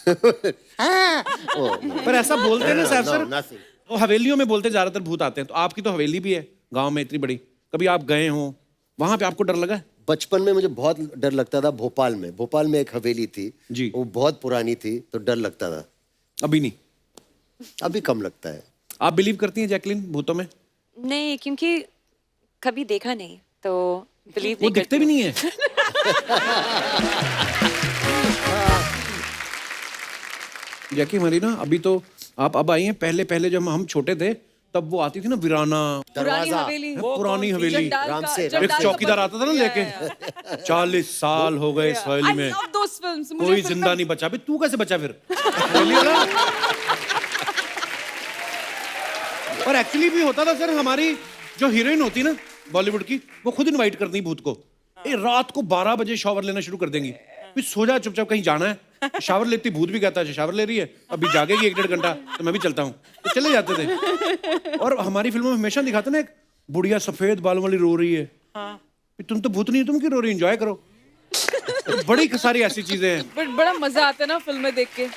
पर ऐसा बोलते हैं ना सर, No, सर nothing. वो हवेलियों में बोलते ज्यादातर भूत आते हैं, तो आपकी तो हवेली भी है गांव में इतनी बड़ी, कभी आप गए हो वहां पे, आपको डर लगा? बचपन में मुझे बहुत डर लगता था। भोपाल में एक हवेली थी जी। वो बहुत पुरानी थी, तो डर लगता था। अभी नहीं? अभी कम लगता है। आप बिलीव करती हैं जैकलिन भूतों में? नहीं, क्योंकि कभी देखा नहीं तो बिलीव वो नहीं दिखते करती भी हूँ। नहीं है। जैकी हमारी ना, अभी तो आप अब आई हैं, पहले पहले जब हम छोटे थे तब वो आती थी ना वीराना, पुरानी दरवाजा। हवेली, पुरानी हवेली, जंडाल राम का- से- जंडाल एक का चौकीदार पत्थर। आता था ना Yeah, लेके। yeah. 40 साल हो गए इस हवेली I में, love those films. मुझे कोई फिर- जिंदा नहीं बचा। भाई तू कैसे बचा फिर? हवेली वाला। और एक्चुअली भी होता था सर, हमारी जो हीरोइन होती ना बॉलीवुड की, वो खुद इनवाइट करती भूत को। ए रात को 12 बजे शावर लेना शुरू कर देंगी, फिर सो जा चुपचाप, कहीं जाना है। शावर लेती, भूत भी कहता है शावर ले रही है, अभी जागेगी 1-1.5 घंटा, तो मैं भी चलता हूँ, तो चले जाते थे। और हमारी फिल्मों में हमेशा दिखाते ना, एक बुढ़िया सफेद बालों वाली रो रही है। तुम तो भूत नहीं, तुम क्यों रो रही, एंजॉय करो। तो बड़ी सारी ऐसी चीजें हैं। बट बड़ा मजा आता है ना फिल्में देख के।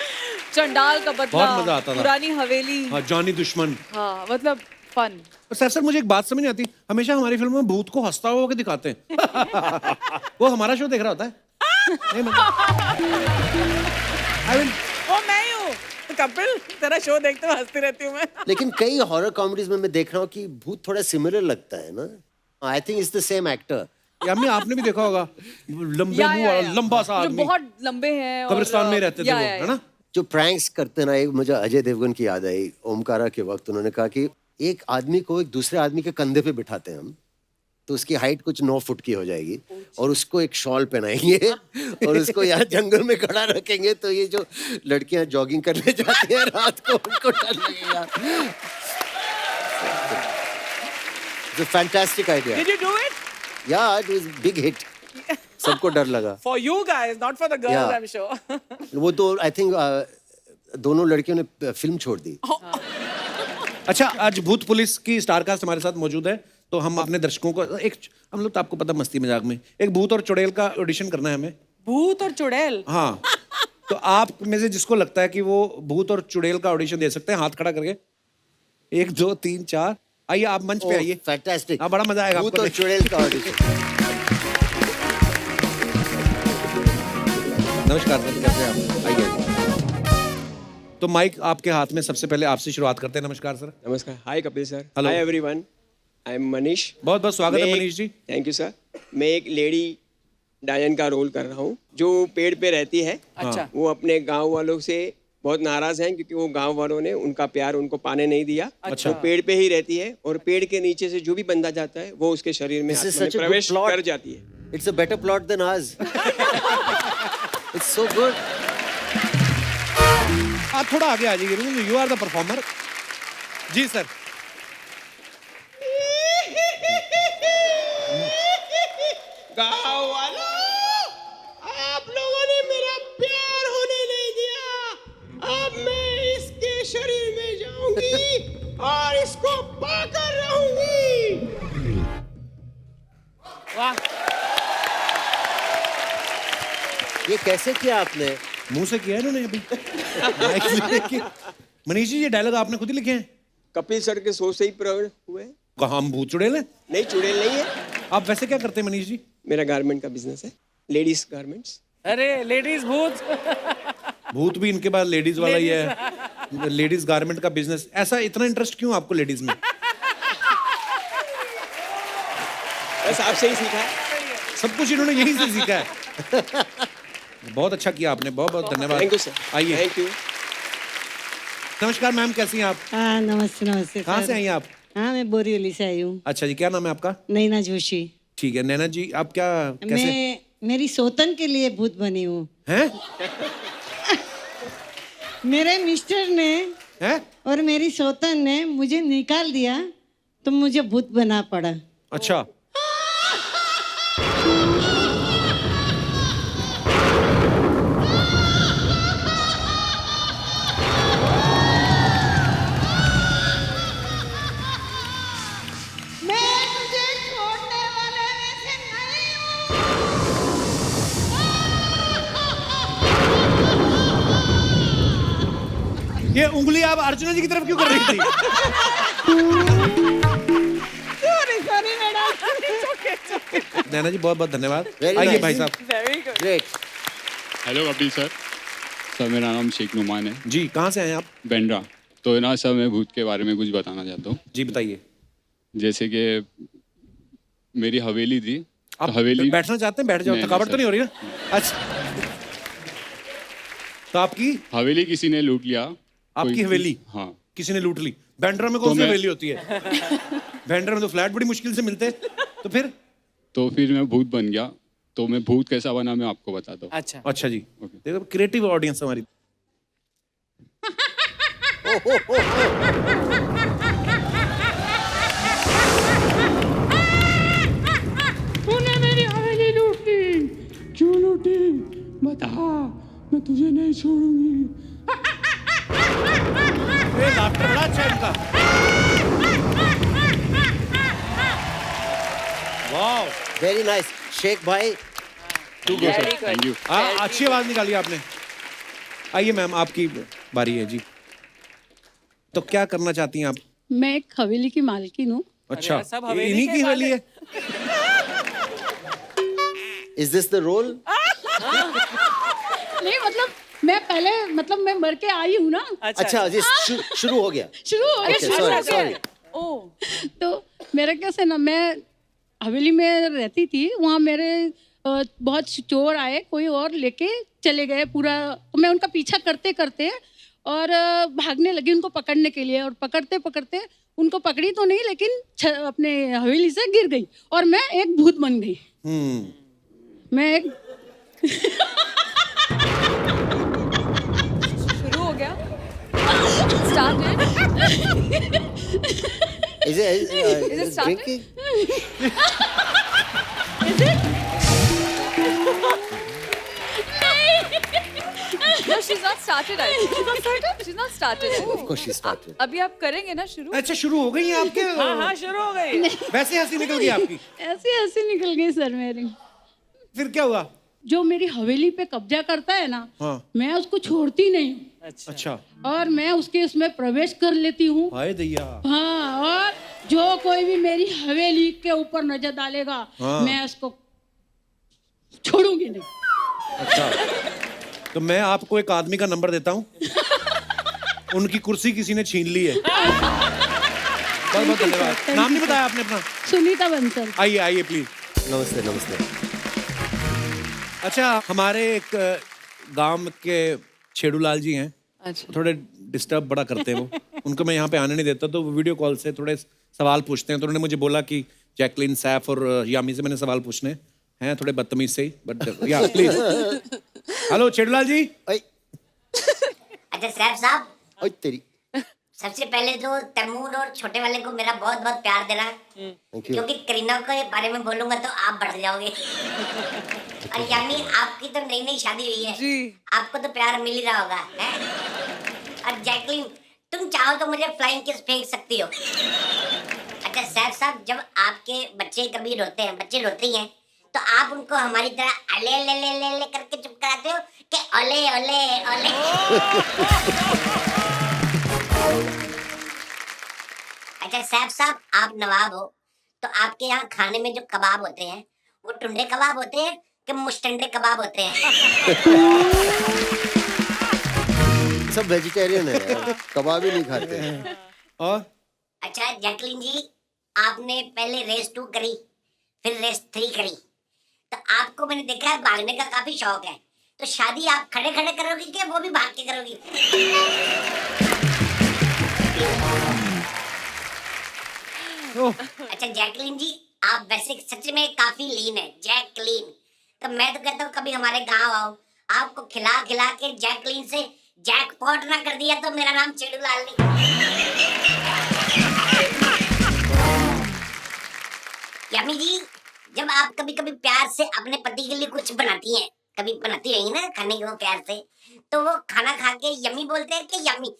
चंडाल का बदला, बहुत मजा आता था। पुरानी हवेली, हाँ, जानी दुश्मन। हाँ मतलब फन। सर मुझे एक बात समझ नहीं आती, हमेशा हमारी फिल्मों में भूत को हंसता हुआ के दिखाते हैं। वो हमारा शो देख रहा होता है? नहीं वो मैं ही हूँ कपिल, तेरा शो देखते हुए हंसती रहती हूँ मैं। लेकिन कई हॉरर कॉमेडीज में मैं देख रहा हूँ कि भूत थोड़ा सिमिलर लगता है ना। I think it's the same actor. Yami आपने भी देखा होगा, लंबे मुंह वाला लंबा सा जो आदमी, बहुत लंबे हैं और- कब्रिस्तान में रहते थे या, वो, या, है ना? जो प्रैंक्स करते ना, एक मुझे अजय देवगन की याद आई। ओमकारा के वक्त उन्होंने कहा कि एक आदमी को एक दूसरे आदमी के कंधे पे बिठाते हैं हम, तो उसकी हाइट कुछ 9 फुट की हो जाएगी, और उसको एक शॉल पहनाएंगे और उसको यहाँ जंगल में खड़ा रखेंगे, तो ये जो लड़कियां जॉगिंग करने जाती हैं रात को, उनको डर लगेगा। It's a fantastic idea. Did you do it? Yeah, it was big hit. सबको डर लगा। For you guys, not for the girls, Yeah. I'm sure. वो तो आई थिंक दोनों लड़कियों ने फिल्म छोड़ दी। अच्छा, आज भूत पुलिस की स्टारकास्ट हमारे साथ मौजूद है, तो हम अपने दर्शकों को एक, हम लोग तो आपको पता मस्ती मजाक में, एक भूत और चुड़ैल का ऑडिशन करना है हमें। भूत और चुड़ैल? हाँ, तो आप में से जिसको लगता है कि वो भूत और चुड़ैल का ऑडिशन दे सकते हैं, हाथ खड़ा करके। 1 2 3 4, आइए आप मंच पे आइए। फैंटास्टिक। हाँ, बड़ा मजा आएगा भूत आपको और देख। चुड़ैल का ऑडिशन। नमस्कार सर, कैसे हैं आप? आइए। तो माइक आपके हाथ में, सबसे पहले आपसे शुरुआत करते हैं। नमस्कार सर। नमस्कार। Hi Kapil sir. Hello. Hi everyone. I am Manish. बहुत बहुत स्वागत है Manish ji. Thank you sir. मैं एक लेडी डायन का रोल कर रहा हूँ जो पेड़ पे रहती है। अच्छा। वो अपने गांव वालों से बहुत नाराज हैं क्योंकि वो गांव वालों ने उनका प्यार उनको पाने नहीं दिया। अच्छा। वो पेड़ पे ही रहती है और पेड़ के नीचे से जो भी बंदा जाता है वो उसके शरीर में This is आत्मा में such a good प्रवेश plot. कर जाती है। It's a better plot than ours. It's so good. आप थोड़ा आगे आ जाइए, यू आर द परफॉर्मर। जी सर। गांव वालों, आप लोगों ने मेरा प्यार होने नहीं दिया। अब मैं इसके शरीर में जाऊंगी और इसको पाकर रहूंगी। वाह, ये कैसे किया आपने? मुंह से किया है इन्होंने अभी। माइक से किया। मनीष जी, ये डायलॉग आपने खुद ही लिखे हैं? कपिल सर के शो से ही प्रकट हुए। कहाँ हम भूत चुड़ैल हैं? नहीं, चुड़ैल नहीं है। आप वैसे क्या करते हैं मनीष जी? मेरा गारमेंट का बिजनेस है, लेडीज गारमेंट्स। अरे लेडीज भूत भूत भी इनके पास लेडीज वाला ही है, लेडीज गारमेंट का बिजनेस। ऐसा इतना इंटरेस्ट क्यों आपको लेडीज में? बस आपसे ही सीखा है। सब कुछ इन्होंने यहीं से सीखा है। बहुत अच्छा किया आपने, बहुत बहुत धन्यवाद। Thank you sir. आइए। Thank you. नमस्कार मैम, कैसी हैं आप? हाँ नमस्ते नमस्ते कहाँ से आई हैं आप? हाँ मैं बोरीवली से आई हूँ। अच्छा जी, क्या नाम है आपका? नैना जोशी। ठीक है नैना जी, आप क्या कैसे मैं मेरी सौतन के लिए भूत बनी हूँ। हैं? मेरे मिस्टर ने हैं? और मेरी सौतन ने मुझे निकाल दिया तो मुझे भूत बना पड़ा। अच्छा, मैं तुझे छोड़ने वाले वैसे नहीं हूँ। ये उंगली आप अर्चना जी की तरफ क्यों कर रही थी? Sorry madam. नैना जी बहुत बहुत धन्यवाद। Very आइए nice. भाई साहब। Very good. Great. Hello Kapil sir. Sir मेरा नाम शेख नुमान है, जी कहाँ से आए आप? बेंड्रा। तो ना सर मैं भूत के बारे में कुछ बताना चाहता हूँ। जी बताइए। जैसे कि मेरी हवेली थी। आप तो हवेली बैठना चाहते हैं? बैठ जाओ, नहीं, थकावट नहीं, तो नहीं हो रही ना? अच्छा, तो आपकी हवेली किसी ने लूट लिया। आपकी कोई- हवेली हाँ। किसी ने लूट ली? बैंड्रा में कौन तो सी मैं- हवेली होती है? बैंड्रा में तो फ्लैट बड़ी मुश्किल से मिलते हैं। तो फिर मैं भूत बन गया। तो मैं भूत कैसा बना मैं आपको बताता हूँ। अच्छा अच्छा जी, देखो क्रिएटिव ऑडियंस हमारी। तूने मेरी हवेली लूटी, क्यों लूटी? बता, मैं तुझे नहीं छोड़ूंगी। लाफ्टर बड़ा अच्छा है इनका। वाह, वेरी नाइस। शेख भाई, थैंक यू। अच्छी आवाज निकाली आपने। आइए मैम, आपकी बारी है जी। तो क्या करना चाहती हैं आप? मैं एक हवेली की मालकिन हूँ। अच्छा, यार, सब हवेली इन्हीं के की हवेली मालिक। है? Is this the role? नहीं मतलब मैं पहले मतलब मैं मर के आई हूँ ना। अच्छा जी, शुरू हो गया। शुरू हो गया, Okay, शुरू sorry, हो गया। sorry. ओ तो मेरा कैसे ना, मैं हवेली में रहती थी। वहाँ मेरे बहुत चोर आए, कोई और लेके चले गए पूरा। तो मैं उनका पीछा करते करते और भागने लगी उनको पकड़ने के लिए। और पकड़ते पकड़ते उनको पकड़ी तो नहीं, लेकिन अपने हवेली से गिर गई और मैं एक भूत बन गई। मैं एक शुरू हो गया। Started. Is it Is it started? drinking? No, she's not started. I think. She's not started. She's not started. Of course she started. अभी आप करेंगे ना शुरू? अच्छा, शुरू हो गई है आपके? हाँ हाँ शुरू हो गई। वैसे हंसी निकल गई आपकी? ऐसी ऐसी निकल गई सर मेरी। फिर क्या हुआ? जो मेरी हवेली पे कब्जा करता है ना, हाँ। मैं उसको छोड़ती नहीं हूँ। अच्छा, और मैं उसके उसमें प्रवेश कर लेती हूँ। हाय दैया। हाँ, और जो कोई भी मेरी हवेली के ऊपर नजर डालेगा, हाँ। मैं उसको छोड़ूंगी नहीं। अच्छा, तो मैं आपको एक आदमी का नंबर देता हूँ। उनकी कुर्सी किसी ने छीन ली है। बहुत बहुत धन्यवाद। नाम नहीं बताया आपने अपना? सुनीता बंसल। आइए आइए प्लीज। नमस्ते नमस्ते। अच्छा, हमारे एक गांव के छेड़ूलाल जी हैं। अच्छा। थोड़े डिस्टर्ब बड़ा करते हैं वो। उनको मैं यहाँ पे आने नहीं देता, तो वो वीडियो कॉल से थोड़े सवाल पूछते हैं। तो उन्होंने मुझे बोला कि जैकलिन, सैफ और यामी से मैंने सवाल पूछने हैं, थोड़े बदतमीज से ही, बट या प्लीज। हेलो छेड़ूलाल जी। अच्छा सैफ साहब, ओए तेरी। सबसे पहले तो तैमूर और छोटे वाले को मेरा बहुत बहुत प्यार देना, क्योंकि करीना के बारे में बोलूंगा तो आप बढ़ जाओगे। और यामी, आपकी तो नई नई शादी हुई है जी। आपको तो प्यार मिल ही रहा होगा है? और जैकलिन, तुम चाहो तो मुझे फ्लाइंग किस फेंक सकती हो। अच्छा सैफ साहब, जब आपके बच्चे कभी रोते हैं, बच्चे रोते ही हैं, तो आप उनको हमारी तरह अले ले ले ले ले करके चुप कराते हो कि ओले ओले ओले? अच्छा सैफ साहब, आप नवाब हो तो आपके यहाँ खाने में जो कबाब होते हैं वो टुंडे कबाब होते हैं कि मुश्तंडे कबाब होते हैं? सब वेजिटेरियन है यार, कबाब ही नहीं खाते हैं। और अच्छा जैकलीन जी, आपने पहले रेस 2 करी, फिर रेस 3 करी, तो आपको मैंने देखा है भागने का काफी शौक है, तो शादी आप खड़े खड़े करोगी कि वो भी भाग के करोगी? अच्छा जैकलीन जी, आप वैसे सच में काफी लीन है, जैकलीन। तो मैं तो कहता हूँ कभी हमारे गांव आओ, आपको खिला खिला के जैकलीन से जैकपॉट ना कर दिया तो मेरा नाम चेड़ूलाल नहीं। यमी जी, जब आप कभी कभी प्यार से अपने पति के लिए कुछ बनाती हैं, कभी बनाती रही ना खाने को प्यार से, तो वो खाना खा के यमी बोलते हैं कि यमी?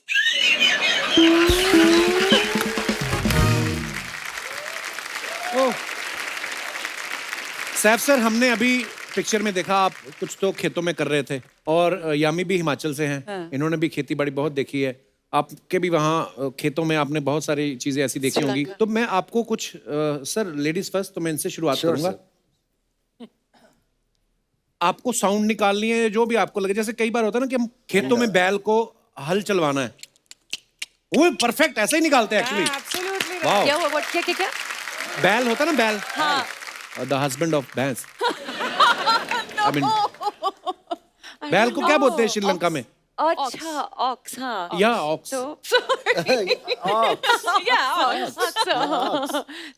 सैफ सर, हमने अभी पिक्चर में देखा आप कुछ तो खेतों में कर रहे थे, और यामी भी हिमाचल से हैं। हाँ। इन्होंने भी खेती बाड़ी बहुत देखी है, आपके भी वहाँ खेतों में आपने बहुत सारी चीजें ऐसी देखी होंगी। तो मैं आपको कुछ सर लेडीज फर्स्ट, तो मैं इनसे शुरुआत करूंगा। आपको साउंड निकालनी है जो भी आपको लगे, जैसे कई बार होता है ना कि हम खेतों में बैल को हल चलवाना है, वो परफेक्ट ऐसे ही निकालते हैं एक्चुअली। वाओ, क्या हुआ? क्या क्या क्या? बैल होता है ना, बैल, हाँ। द हस्बैंड ऑफ भैंस। आई मीन बैल को क्या बोलते हैं श्रीलंका में? अच्छा, ऑक्स, हाँ। या ऑक्स।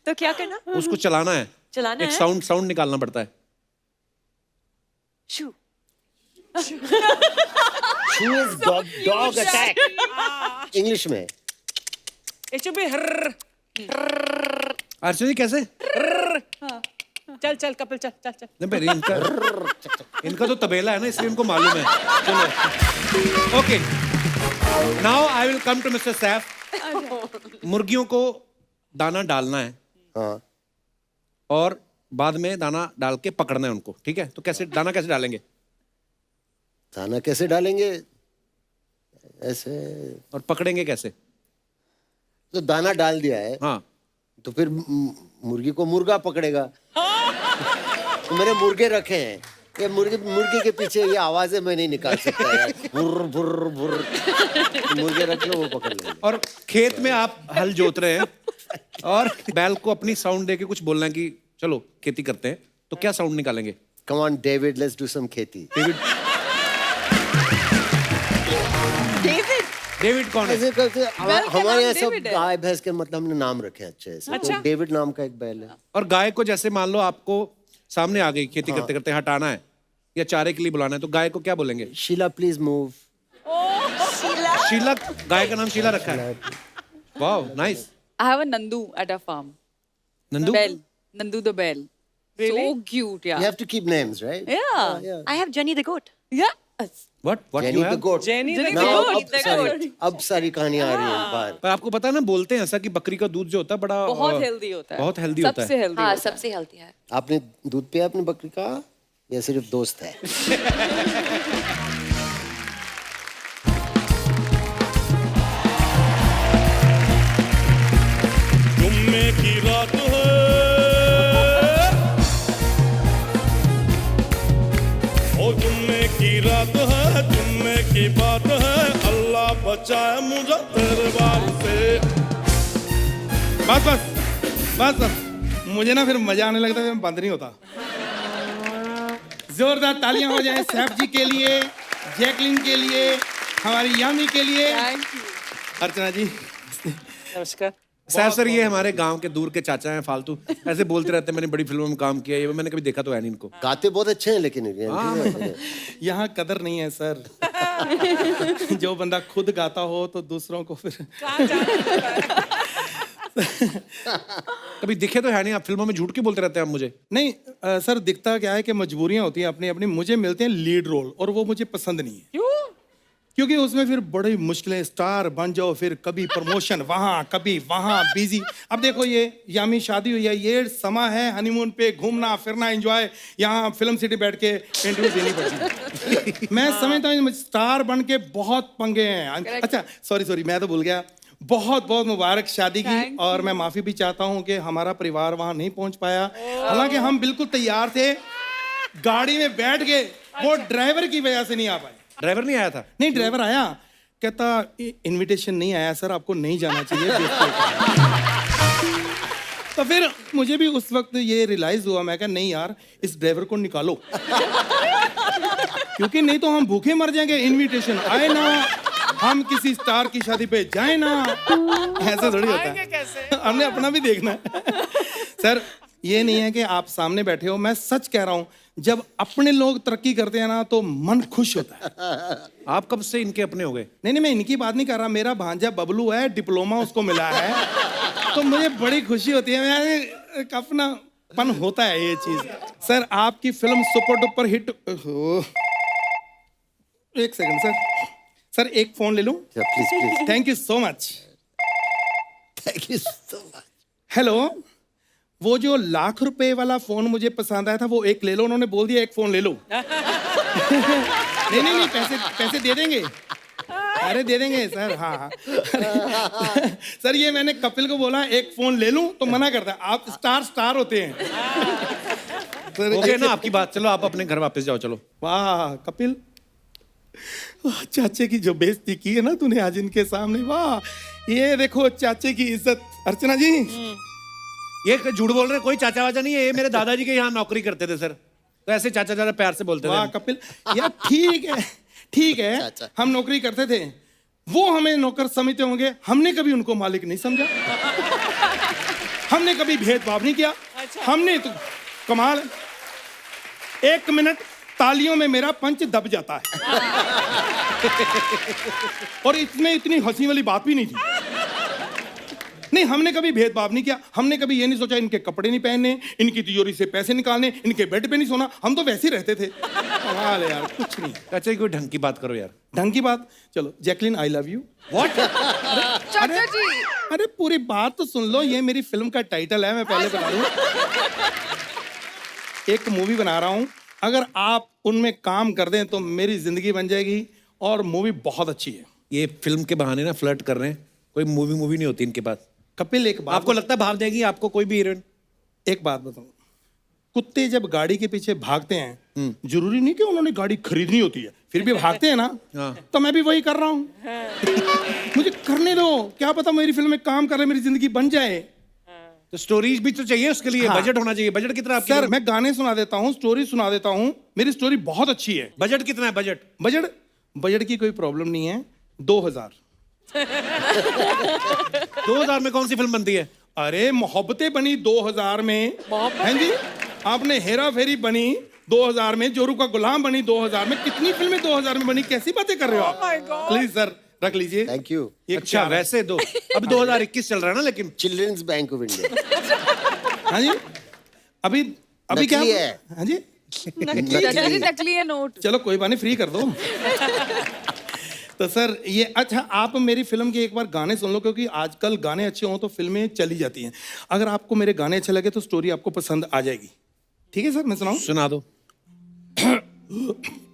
तो क्या करना? उसको चलाना है, चलाना एक है? साउंड निकालना पड़ता है। शू। Shoo is dog attack English में। It should be हर्र। अर्चना जी कैसे? चल चल कपिल, चल चल चल। नहीं भाई, इनका तो तबेला है ना, इसलिए इनको मालूम है। चलो, okay, now I will come to mister Saif. मुर्गियों को दाना डालना है, हाँ, और बाद में दाना डाल के पकड़ना है उनको, ठीक है? तो कैसे दाना कैसे डालेंगे? दाना कैसे डालेंगे? ऐसे। और पकड़ेंगे कैसे? तो दाना डाल दिया है, हाँ, तो फिर मुर्गी को मुर्गा पकड़ेगा। तो मैंने मुर्गे रखे हैं, ये मुर्गी के पीछे ये आवाजें मैं नहीं निकाल सकता यार, बुर्र बुर्र बुर्र। मुर्गे रख लो, वो पकड़ लेंगे। और खेत में आप हल जोत रहे हैं, और बैल को अपनी साउंड देके कुछ बोलना है कि चलो खेती करते हैं, तो क्या साउंड निकालेंगे? Come on David, let's do some खेती। डेविड कौन है? ऐसे करके हमारे यहाँ सब डेविड है। गाय भैंस के मतलब हमने नाम रखे अच्छे से। तो डेविड नाम का एक बैल है। और गाय को जैसे मान लो आपको सामने आ गई खेती करते करते, हटाना है या चारे के लिए बुलाना है, तो गाय को क्या बोलेंगे? Sheela please move. शीला, गाय का नाम शीला रखा है। Wow, nice. I have a Nandu at our farm. Nandu? Bell. Nandu the bell. So cute, yeah. You have to keep names, right? Yeah. I have Jenny the goat. Yeah. What Jenny you the have? goat. Jenny the Now, goat. अब सारी कहानियां आ रही हैं बाहर। पर आपको पता है ना, बोलते हैं ऐसा कि बकरी का दूध जो होता है बड़ा बहुत हेल्दी होता है। बहुत हेल्दी होता है। सबसे हेल्दी हाँ, होता है। सबसे हेल्दी है। आपने दूध पिया अपनी बकरी का या सिर्फ दोस्त है? जुम्मे की रात है, ओ जुम्मे की रात है, जुम्मे की बात है, अल्लाह बचाए मुझे तेरे बाल से। बस बस बस बस, मुझे ना फिर मजा आने लगता है, बंद नहीं होता। जोरदार तालियां हो जाए सैफ जी के लिए, जैकलिन के लिए, हमारी यामी के लिए। अर्चना जी नमस्कार। सैफ सर, ये हमारे गांव के दूर के चाचा हैं, फालतू ऐसे बोलते रहते हैं, मैंने बड़ी फिल्मों में काम किया है, ये मैंने कभी देखा तो है नहीं इनको। गाते बहुत अच्छे हैं लेकिन यहाँ कदर नहीं है सर। जो बंदा खुद गाता हो तो दूसरों को फिर कभी दिखे तो है नहीं, आप फिल्मों में झूठ क्यों बोलते रहते हैं आप मुझे? नहीं सर, दिखता क्या है कि मजबूरियां होती हैं अपनी अपनी। मुझे मिलते हैं लीड रोल, और वो मुझे पसंद नहीं है। क्यों? क्योंकि उसमें फिर बड़ी मुश्किलें, स्टार बन जाओ, फिर कभी प्रमोशन वहाँ, कभी वहाँ, बिजी। अब देखो, ये यामी शादी हुई है, ये समा है हनीमून पे घूमना फिरना, एंजॉय। यहाँ फिल्म सिटी बैठ के इंटरव्यू देनी पड़ती है। मैं समझता हूँ स्टार बन के बहुत पंगे हैं। अच्छा सॉरी, मैं तो भूल गया, बहुत बहुत मुबारक शादी की। और मैं माफी भी चाहता हूँ कि हमारा परिवार वहां नहीं पहुंच पाया। हालांकि हम बिल्कुल तैयार थे, गाड़ी में बैठ गए, वो ड्राइवर की वजह से नहीं आ पाए। ड्राइवर नहीं आया था? नहीं, ड्राइवर आया, कहता इनविटेशन नहीं आया सर, आपको नहीं जाना चाहिए। तो फिर मुझे भी उस वक्त ये रियलाइज हुआ, मैं कहा नहीं यार, इस ड्राइवर को निकालो, क्योंकि नहीं तो हम भूखे मर जाएंगे। इनविटेशन आए ना, हम किसी स्टार की शादी पे जाए ना, ऐसे थोड़ी होता है। हमने अपना भी देखना है। सर ये नहीं है कि आप सामने बैठे हो, मैं सच कह रहा हूँ, जब अपने लोग तरक्की करते हैं ना तो मन खुश होता है। आप कब से इनके अपने हो गए? नहीं, मैं इनकी बात नहीं कर रहा, मेरा भांजा बबलू है, डिप्लोमा उसको मिला है, तो मुझे बड़ी खुशी होती है। मैं अपना पन होता है ये चीज। सर आपकी फिल्म सुपर डुपर हिट। एक सेकंड सर, एक फोन ले लूं? Please please. Thank you so much. Thank you so much. Hello, वो जो ₹1,00,000 वाला फोन मुझे पसंद आया था, वो एक ले लो। उन्होंने बोल दिया एक फोन ले लो। नहीं, पैसे दे देंगे। अरे दे देंगे सर, हाँ। सर ये मैंने कपिल को बोला एक फोन ले लूं तो मना करता है, आप स्टार होते हैं। हो गया ना आपकी बात, चलो आप अपने घर वापस जाओ, चलो। वाह कपिल, चाचे की जो बेइज्जती की है ना तूने आज इनके सामने, वाह। ये देखो चाचे की इज्जत। अर्चना जी, ये झूठ बोल रहे, कोई चाचा वाचा नहीं है, ये मेरे दादाजी के यहाँ नौकरी करते थे सर, तो ऐसे चाचा ज्यादा प्यार से बोलते थे। वाह कपिल, यार ठीक है, हम नौकरी करते थे, वो हमें नौकर समझते होंगे, हमने कभी उनको मालिक नहीं समझा। हमने कभी भेदभाव नहीं किया। हमने तो कमाल, 1 मिनट तालियों में मेरा पंच दब जाता है। और इसमें इतनी हंसी वाली बात भी नहीं थी। नहीं, हमने कभी भेदभाव नहीं किया। हमने कभी ये नहीं सोचा इनके कपड़े नहीं पहनने, इनकी तिजोरी से पैसे निकालने, इनके बेड पे नहीं सोना। हम तो वैसे ही रहते थे। कमाल है यार, कुछ नहीं। चाचा कोई ढंग की बात करो यार। ढंग की बात? चलो, Jacqueline I love you. What? चाचा जी, अरे पूरी बात तो सुन लो, ये मेरी फिल्म का टाइटल है, मैं पहले बता दूं। एक मूवी बना रहा हूं, अगर आप उनमें काम कर दें तो मेरी जिंदगी बन जाएगी, और मूवी बहुत अच्छी है। ये फिल्म के बहाने ना फ्लर्ट कर रहे हैं, कोई मूवी नहीं होती इनके पास। कपिल एक बात, आपको लगता है भाव देगी आपको कोई भी हीरोइन? एक बात बताऊं, कुत्ते जब गाड़ी के पीछे भागते हैं, जरूरी नहीं कि उन्होंने गाड़ी खरीदनी होती है, फिर भी भागते हैं ना। तो मैं भी वही कर रहा हूँ। मुझे करने दो, क्या पता मेरी फिल्म में काम कर रहे, मेरी जिंदगी बन जाए। तो स्टोरीज भी तो चाहिए उसके लिए। बजट होना चाहिए। बजट कितना आपकी? सर मैं गाने सुना देता हूँ, स्टोरी सुना देता हूँ, मेरी स्टोरी बहुत अच्छी है। बजट कितना है? बजट की कोई प्रॉब्लम नहीं है, 2000। 2000 में कौन सी फिल्म बनती है? अरे मोहब्बतें बनी 2000 में, हैं जी। आपने हेरा फेरी बनी 2000 में, जोरू का गुलाम बनी 2000 में, कितनी फिल्में 2000 में बनी, कैसी बातें कर रहे हो आप? प्लीज सर रख लीजिए। Thank you. अच्छा वैसे दो, अब 2021 चल रहा है ना, लेकिन चिल्ड्रंस बैंक ऑफ इंडिया। हाँ जी, अभी क्या है? हाँ जी, नकली है नोट। चलो कोई बात नहीं, फ्री कर दो। तो सर ये, अच्छा आप मेरी फिल्म के एक बार गाने सुन लो, क्योंकि आजकल गाने अच्छे हों तो फिल्में चली जाती हैं। अगर आपको मेरे गाने अच्छे लगे तो स्टोरी आपको पसंद आ जाएगी। ठीक है सर, मैं सुनाऊं? सुना दो।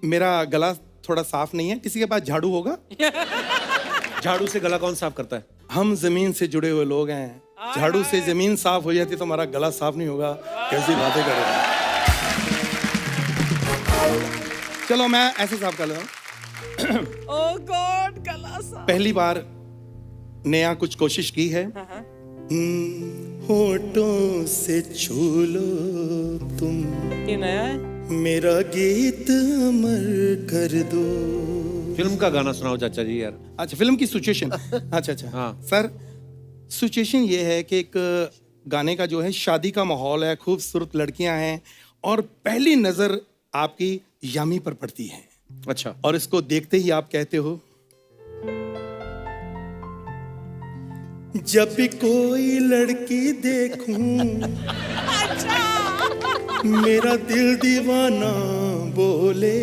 मेरा गला थोड़ा साफ नहीं है, किसी के पास झाड़ू होगा? झाड़ू से गला कौन साफ करता है? हम जमीन से जुड़े हुए लोग हैं, झाड़ू से जमीन साफ हो जाती तो हमारा गला साफ नहीं होगा। कैसी बातें कर रहे हैं। चलो मैं ऐसे साफ कर लेता हूँ। ओह गॉड, गला साफ। पहली बार नया कुछ कोशिश की है। होठों से छू लो तुम, ये नया है? मेरा गीत अमर कर दो। फिल्म का गाना सुनाओ चाचा जी यार। अच्छा, फिल्म की सिचुएशन। अच्छा हाँ सर, सिचुएशन ये है कि एक गाने का जो है, शादी का माहौल है, खूबसूरत लड़कियां हैं, और पहली नजर आपकी यामी पर पड़ती है। अच्छा। और इसको देखते ही आप कहते हो, जब भी कोई लड़की देखूं, मेरा दिल दीवाना बोले,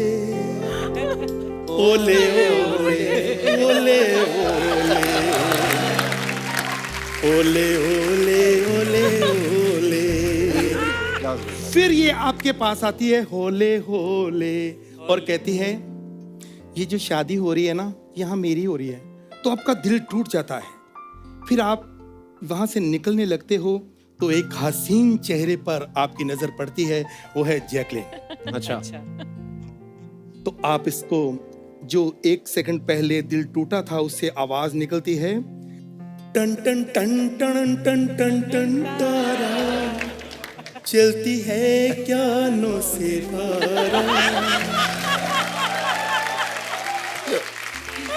ओले ओले ओले ओले ओले ओले ओले। फिर ये आपके पास आती है होले होले और कहती है, ये जो शादी हो रही है ना, यहाँ मेरी हो रही है। तो आपका दिल टूट जाता है। फिर आप वहां से निकलने लगते हो तो एक हसीन चेहरे पर आपकी नजर पड़ती है, वो है जैकलिन। अच्छा। तो आप इसको, जो 1 सेकंड पहले दिल टूटा था, उससे आवाज निकलती है, टन टन टन टन टन टन टन तारा, चलती है क्या नो से तारा,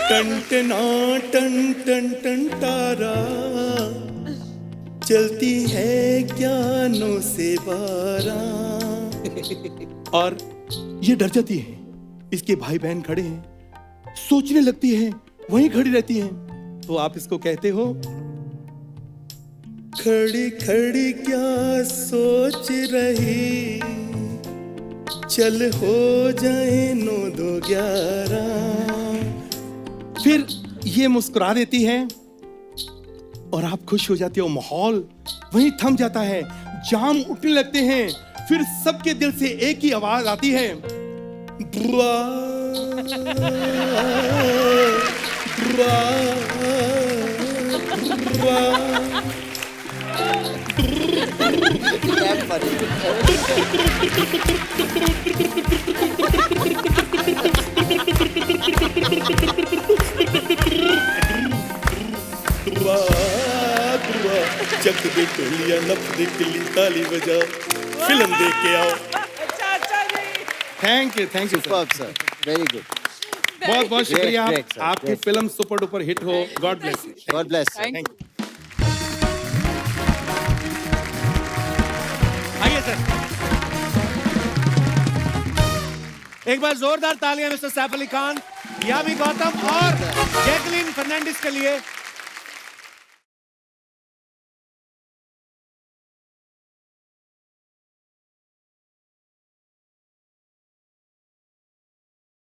टन टना टन टन टन तारा, चलती है क्या नो से बारा। और ये डर जाती है, इसके भाई बहन खड़े हैं, सोचने लगती है, वहीं खड़ी रहती हैं। तो आप इसको कहते हो, खड़ी खड़ी क्या सोच रही, चल हो जाए 9-2-11। फिर ये मुस्कुरा देती है और आप खुश हो जाते हो। माहौल वहीं थम जाता है, जाम उठने लगते हैं। फिर सबके दिल से एक ही आवाज आती है, दुआ दुआ दुआ। चक दे टोलिया, नप दे किल्ली, ताली बजा, फिल्म देख के आओ। Thank you sir, very good. बहुत बहुत शुक्रिया। Great, sir, आपकी great. Film super duper hit हो। God bless you. God bless. Thank you. आइए सर, एक बार जोरदार तालियां मिस्टर सैफ अली खान, यामी गौतम और जैकलिन फर्नांडिस के लिए।